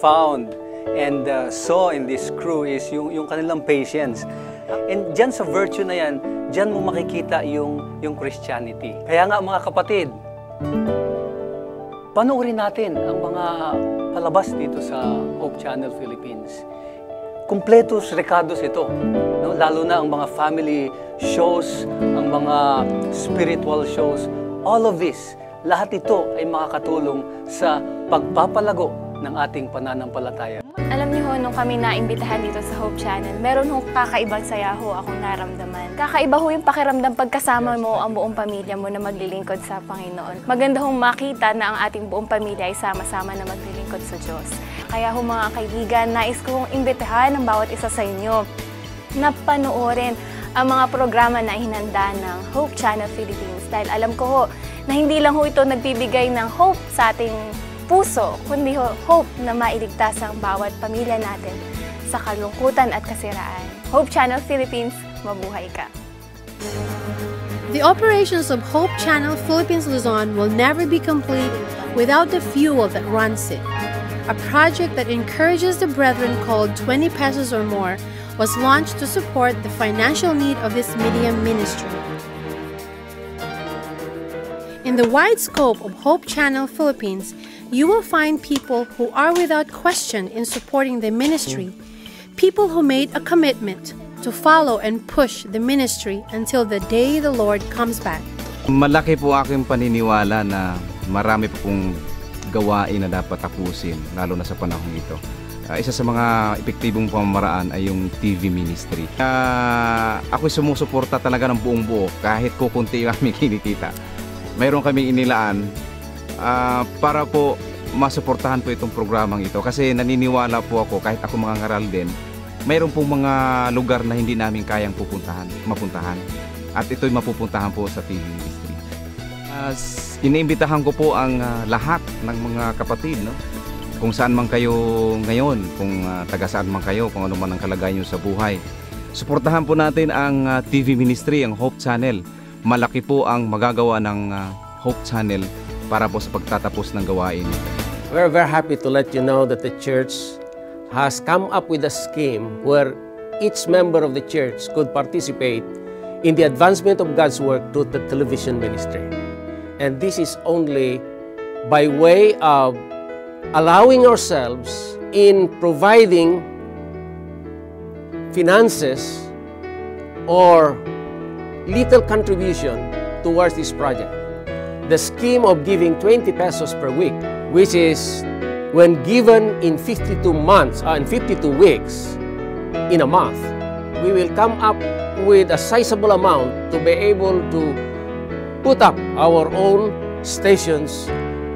found and saw in this crew is yung kanilang patience. And dyan sa virtue na yan, dyan mo makikita yung Christianity. Kaya nga mga kapatid, panoorin natin ang mga palabas dito sa Hope Channel Philippines. Kumpletos rekados ito. No? Lalo na ang mga family shows, ang mga spiritual shows. All of this, lahat ito ay makakatulong sa pagpapalago ng ating pananampalataya. Alam niyo ho, nung kami naimbitahan dito sa Hope Channel, meron hong kakaibang saya ho akong naramdaman. Kakaiba ho yung pakiramdam pagkasama mo ang buong pamilya mo na maglilingkod sa Panginoon. Maganda hong makita na ang ating buong pamilya ay sama-sama na maglilingkod sa Diyos. Kaya ho mga kaibigan, nais ko hong imbitahan ang bawat isa sa inyo na panoorin ang mga programa na hinanda ng Hope Channel Philippines. Dahil alam ko ho na hindi lang ho ito nagbibigay ng hope sa ating puso, kundi hope na mailigtas ang bawat pamilya natin sa kalungkutan at kasiraan. Hope Channel Philippines, mabuhay ka! The operations of Hope Channel Philippines Luzon will never be complete without the fuel that runs it. A project that encourages the brethren called 20 pesos or more was launched to support the financial need of this media ministry. In the wide scope of Hope Channel Philippines, you will find people who are without question in supporting the ministry, people who made a commitment to follow and push the ministry until the day the Lord comes back. Malaki po aking paniniwala na marami po pong gawain na dapat tapusin, lalo na sa panahon ito. isa sa mga epektibong pamamaraan ay yung TV ministry. Ako'y sumusuporta talaga ng buong buo kahit kukunti yung aming kinikita. Mayroon kaming inilaan para po masuportahan po itong programang ito kasi naniniwala po ako kahit ako mga ngaral din, mayroon pong mga lugar na hindi namin kayang mapuntahan at ito'y mapupuntahan po sa TV ministry. Iniimbitahan ko po ang lahat ng mga kapatid, no? Kung saan man kayo ngayon, kung taga saan man kayo, kung ano man ang kalagayan nyo sa buhay. Suportahan po natin ang TV ministry, ang Hope Channel. Malaki po ang magagawa ng Hope Channel para po sa pagtatapos ng gawain. We're very happy to let you know that the church has come up with a scheme where each member of the church could participate in the advancement of God's work through the television ministry. And this is only by way of allowing ourselves in providing finances or little contribution towards this project. The scheme of giving 20 pesos per week, which is when given in 52 weeks in a month, we will come up with a sizable amount to be able to put up our own stations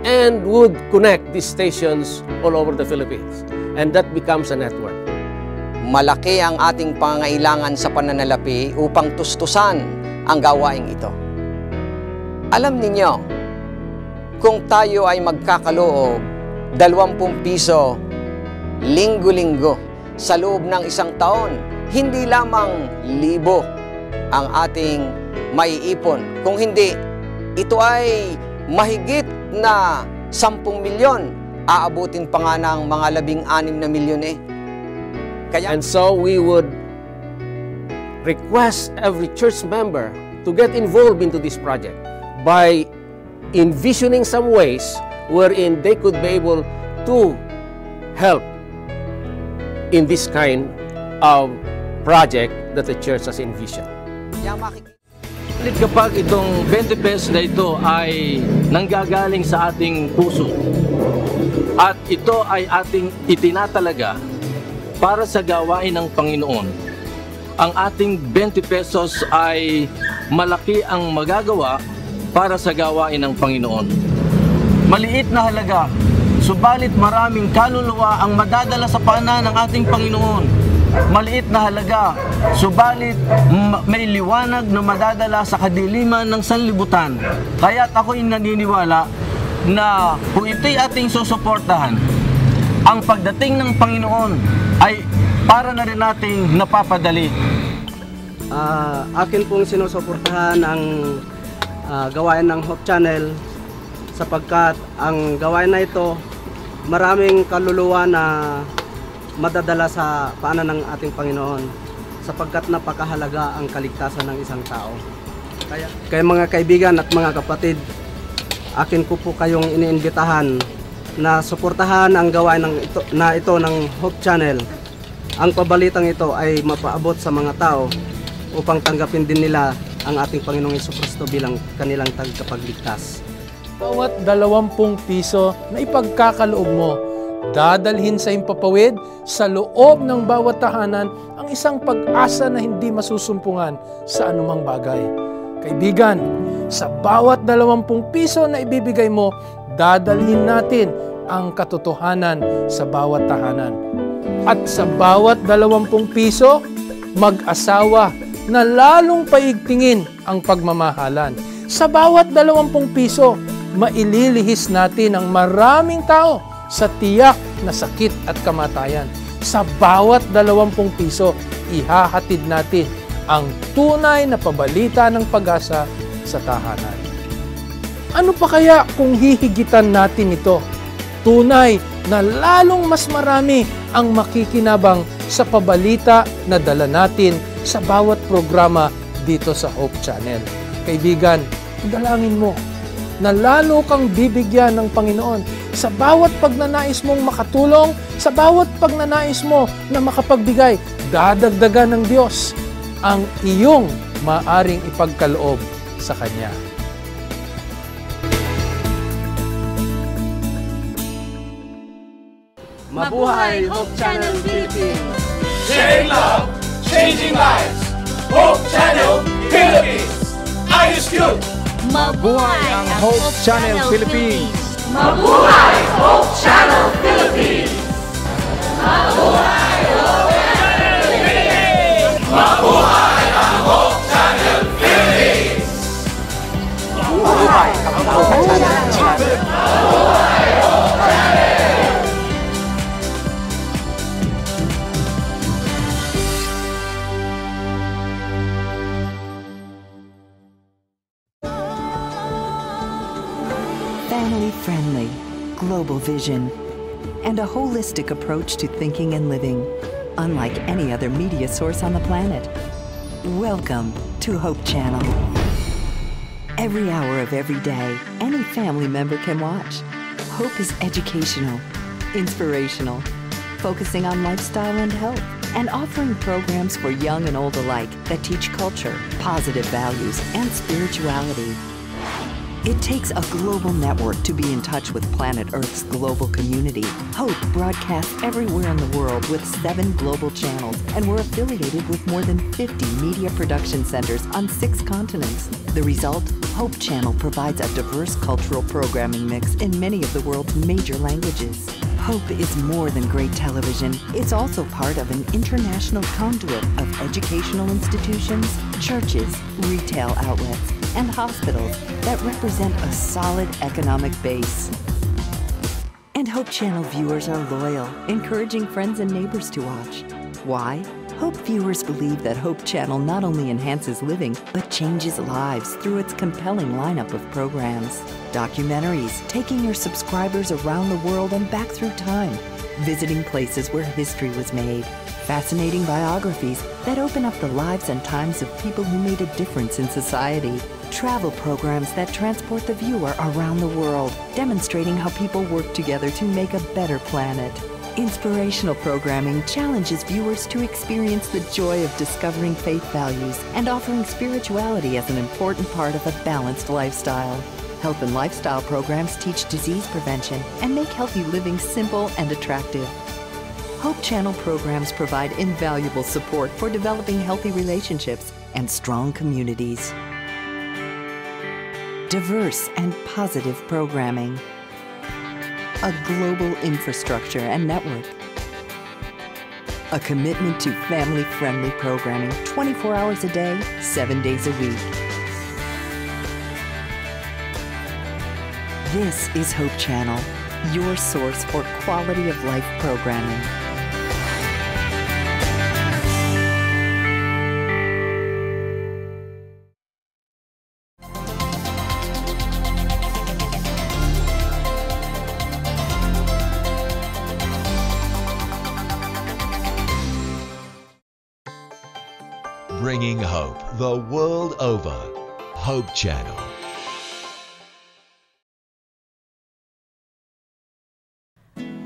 and would connect these stations all over the Philippines. And that becomes a network. Malaki ang ating pangangailangan sa pananalapi upang tustusan ang gawaing ito. Alam ninyo, kung tayo ay magkakaloob 20 piso linggo-linggo sa loob ng isang taon, hindi lamang 1,000 ang ating maiipon. Kung hindi, ito ay mahigit na 10 milyon, aabutin pa nga ng mga 16 na milyon eh. And so we would request every church member to get involved into this project by envisioning some ways wherein they could be able to help in this kind of project that the church has envisioned. Kapag itong 20 pesos na ito ay nanggagaling sa ating puso at ito ay ating itinatalaga para sa gawain ng Panginoon, ang ating 20 pesos ay malaki ang magagawa para sa gawain ng Panginoon. Maliit na halaga, subalit maraming kaluluwa ang madadala sa paanan ng ating Panginoon. Maliit na halaga, subalit may liwanag na madadala sa kadiliman ng sanlibutan. Kaya't ako'y naniniwala na kung ito'y ating susuportahan, ang pagdating ng Panginoon ay para na rin nating napapadali. Akin pong sinusuportahan ang gawain ng Hope Channel sapagkat ang gawain na ito maraming kaluluwa na madadala sa paanan ng ating Panginoon sapagkat napakahalaga ang kaligtasan ng isang tao. Kaya mga kaibigan at mga kapatid, akin ko po kayong iniimbitahan na suportahan ang gawain ito ng Hope Channel. Ang pabalitang ito ay mapaabot sa mga tao upang tanggapin din nila ang ating Panginoong Jesucristo bilang kanilang tagapagligtas. Bawat 20 piso na ipagkakaloob mo, dadalhin sa himpapawid sa loob ng bawat tahanan ang isang pag-asa na hindi masusumpungan sa anumang bagay. Kaibigan, sa bawat 20 piso na ibibigay mo, dadalhin natin ang katotohanan sa bawat tahanan. At sa bawat 20 piso, mag-asawa na lalong paigtingin ang pagmamahalan. Sa bawat 20 piso, maililihis natin ang maraming tao sa tiyak na sakit at kamatayan. Sa bawat 20 piso, ihahatid natin ang tunay na pabalita ng pag-asa sa tahanan. Ano pa kaya kung hihigitan natin ito? Tunay na lalong mas marami ang makikinabang sa pabalita na dala natin sa bawat programa dito sa Hope Channel. Kaibigan, dalangin mo na lalo kang bibigyan ng Panginoon sa bawat pagnanais mong makatulong, sa bawat pagnanais mo na makapagbigay, dadagdagan ng Diyos ang iyong maaring ipagkaloob sa Kanya. Mabuhay Hope Channel Philippines! Sharing love, changing lives. Hope Channel Philippines! Ayos yun! Mabuhay ang Hope Channel Philippines! Mabuhay Hope Channel Philippines! Mabuhay Hope Channel Philippines! Mabuhay ang Hope Channel Philippines! Mabuhay ang Hope Channel Philippines! Mabuhay Hope Channel! Family-friendly, global vision, and a holistic approach to thinking and living, unlike any other media source on the planet. Welcome to Hope Channel. Every hour of every day, any family member can watch. Hope is educational, inspirational, focusing on lifestyle and health, and offering programs for young and old alike that teach culture, positive values, and spirituality. It takes a global network to be in touch with planet Earth's global community. Hope broadcasts everywhere in the world with 7 global channels, and we're affiliated with more than 50 media production centers on 6 continents. The result? Hope Channel provides a diverse cultural programming mix in many of the world's major languages. Hope is more than great television. It's also part of an international conduit of educational institutions, churches, retail outlets, and hospitals that represent a solid economic base. And Hope Channel viewers are loyal, encouraging friends and neighbors to watch. Why? Hope viewers believe that Hope Channel not only enhances living, but changes lives through its compelling lineup of programs. Documentaries, taking your subscribers around the world and back through time, visiting places where history was made. Fascinating biographies that open up the lives and times of people who made a difference in society. Travel programs that transport the viewer around the world, demonstrating how people work together to make a better planet. Inspirational programming challenges viewers to experience the joy of discovering faith values and offering spirituality as an important part of a balanced lifestyle. Health and lifestyle programs teach disease prevention and make healthy living simple and attractive. Hope Channel programs provide invaluable support for developing healthy relationships and strong communities. Diverse and positive programming. A global infrastructure and network. A commitment to family-friendly programming 24 hours a day, 7 days a week. This is Hope Channel, your source for quality of life programming. Bringing hope the world over. Hope Channel.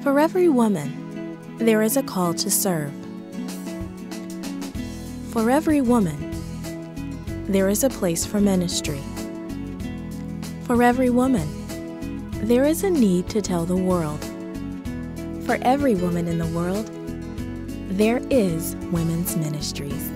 For every woman, there is a call to serve. For every woman, there is a place for ministry. For every woman, there is a need to tell the world. For every woman in the world, there is Women's Ministries.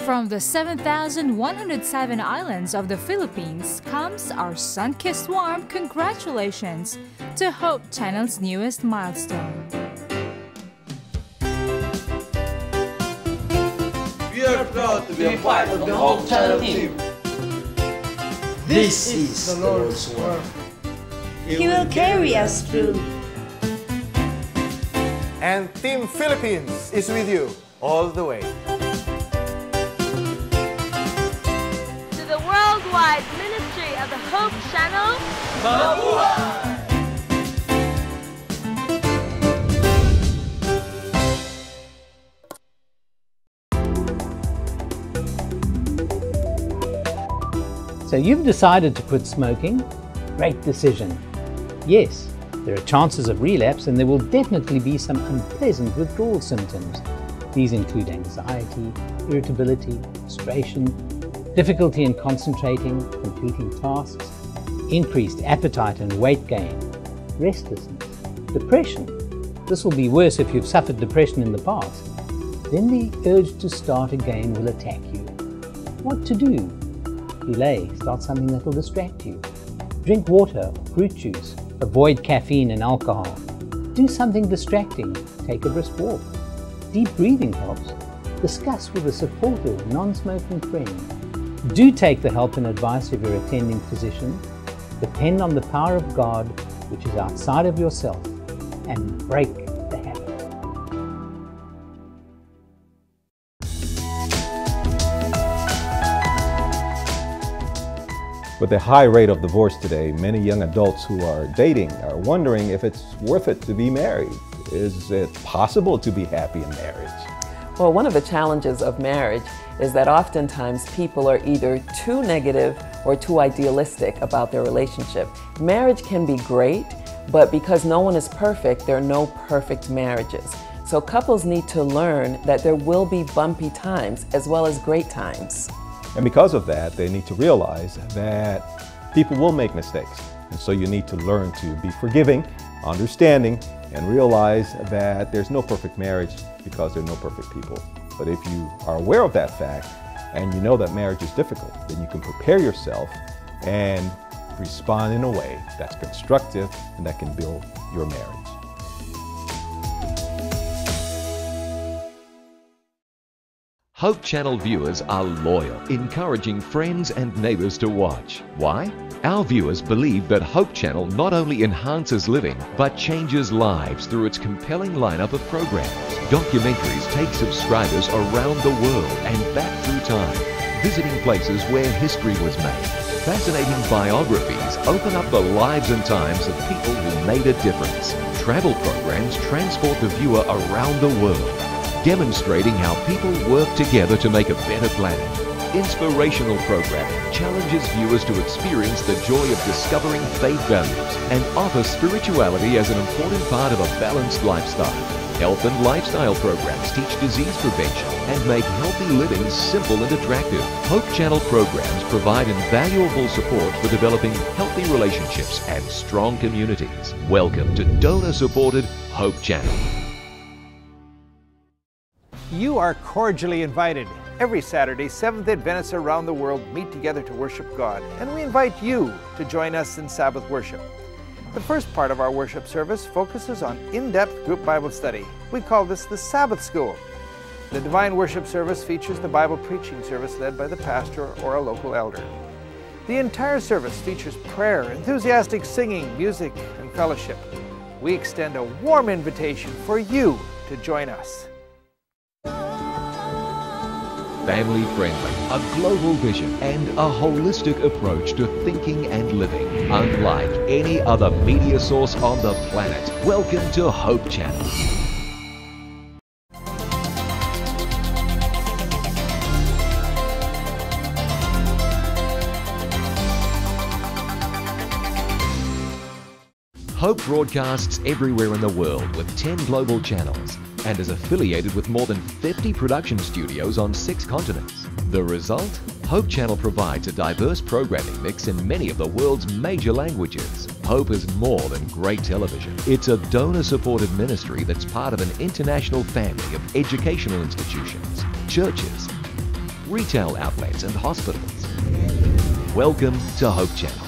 From the 7,107 islands of the Philippines comes our sun-kissed warm congratulations to Hope Channel's newest milestone. We are proud to be a part of the Hope Channel team. This is the Lord's work. He will carry us through. And Team Philippines is with you all the way. Worldwide Ministry of the Hope Channel. Mabuhay! So you've decided to quit smoking. Great decision. Yes, there are chances of relapse and there will definitely be some unpleasant withdrawal symptoms. These include anxiety, irritability, frustration, difficulty in concentrating, completing tasks, increased appetite and weight gain, restlessness, depression. This will be worse if you've suffered depression in the past. Then the urge to start again will attack you. What to do? Delay. Start something that will distract you. Drink water or fruit juice. Avoid caffeine and alcohol. Do something distracting. Take a brisk walk. Deep breathing helps. Discuss with a supportive, non-smoking friend. Do take the help and advice of your attending physician. Depend on the power of God, which is outside of yourself, and break the habit. With the high rate of divorce today, many young adults who are dating are wondering if it's worth it to be married. Is it possible to be happy in marriage? Well, one of the challenges of marriage is that oftentimes people are either too negative or too idealistic about their relationship. Marriage can be great, but because no one is perfect, there are no perfect marriages. So couples need to learn that there will be bumpy times as well as great times. And because of that, they need to realize that people will make mistakes. And so you need to learn to be forgiving, understanding, and realize that there's no perfect marriage because there are no perfect people. But if you are aware of that fact and you know that marriage is difficult, then you can prepare yourself and respond in a way that's constructive and that can build your marriage. Hope Channel viewers are loyal, encouraging friends and neighbors to watch. Why? Our viewers believe that Hope Channel not only enhances living, but changes lives through its compelling lineup of programs. Documentaries take subscribers around the world and back through time, visiting places where history was made. Fascinating biographies open up the lives and times of people who made a difference. Travel programs transport the viewer around the world, demonstrating how people work together to make a better planet. Inspirational programming challenges viewers to experience the joy of discovering faith values and offer spirituality as an important part of a balanced lifestyle. Health and lifestyle programs teach disease prevention and make healthy living simple and attractive. Hope Channel programs provide invaluable support for developing healthy relationships and strong communities. Welcome to donor-supported Hope Channel. You are cordially invited. Every Saturday, Seventh-day Adventists around the world meet together to worship God, and we invite you to join us in Sabbath worship. The first part of our worship service focuses on in-depth group Bible study. We call this the Sabbath School. The Divine Worship service features the Bible preaching service led by the pastor or a local elder. The entire service features prayer, enthusiastic singing, music, and fellowship. We extend a warm invitation for you to join us. Family-friendly, a global vision, and a holistic approach to thinking and living, unlike any other media source on the planet. Welcome to Hope Channel. Hope broadcasts everywhere in the world with 10 global channels and is affiliated with more than 50 production studios on 6 continents. The result? Hope Channel provides a diverse programming mix in many of the world's major languages. Hope is more than great television. It's a donor-supported ministry that's part of an international family of educational institutions, churches, retail outlets, and hospitals. Welcome to Hope Channel.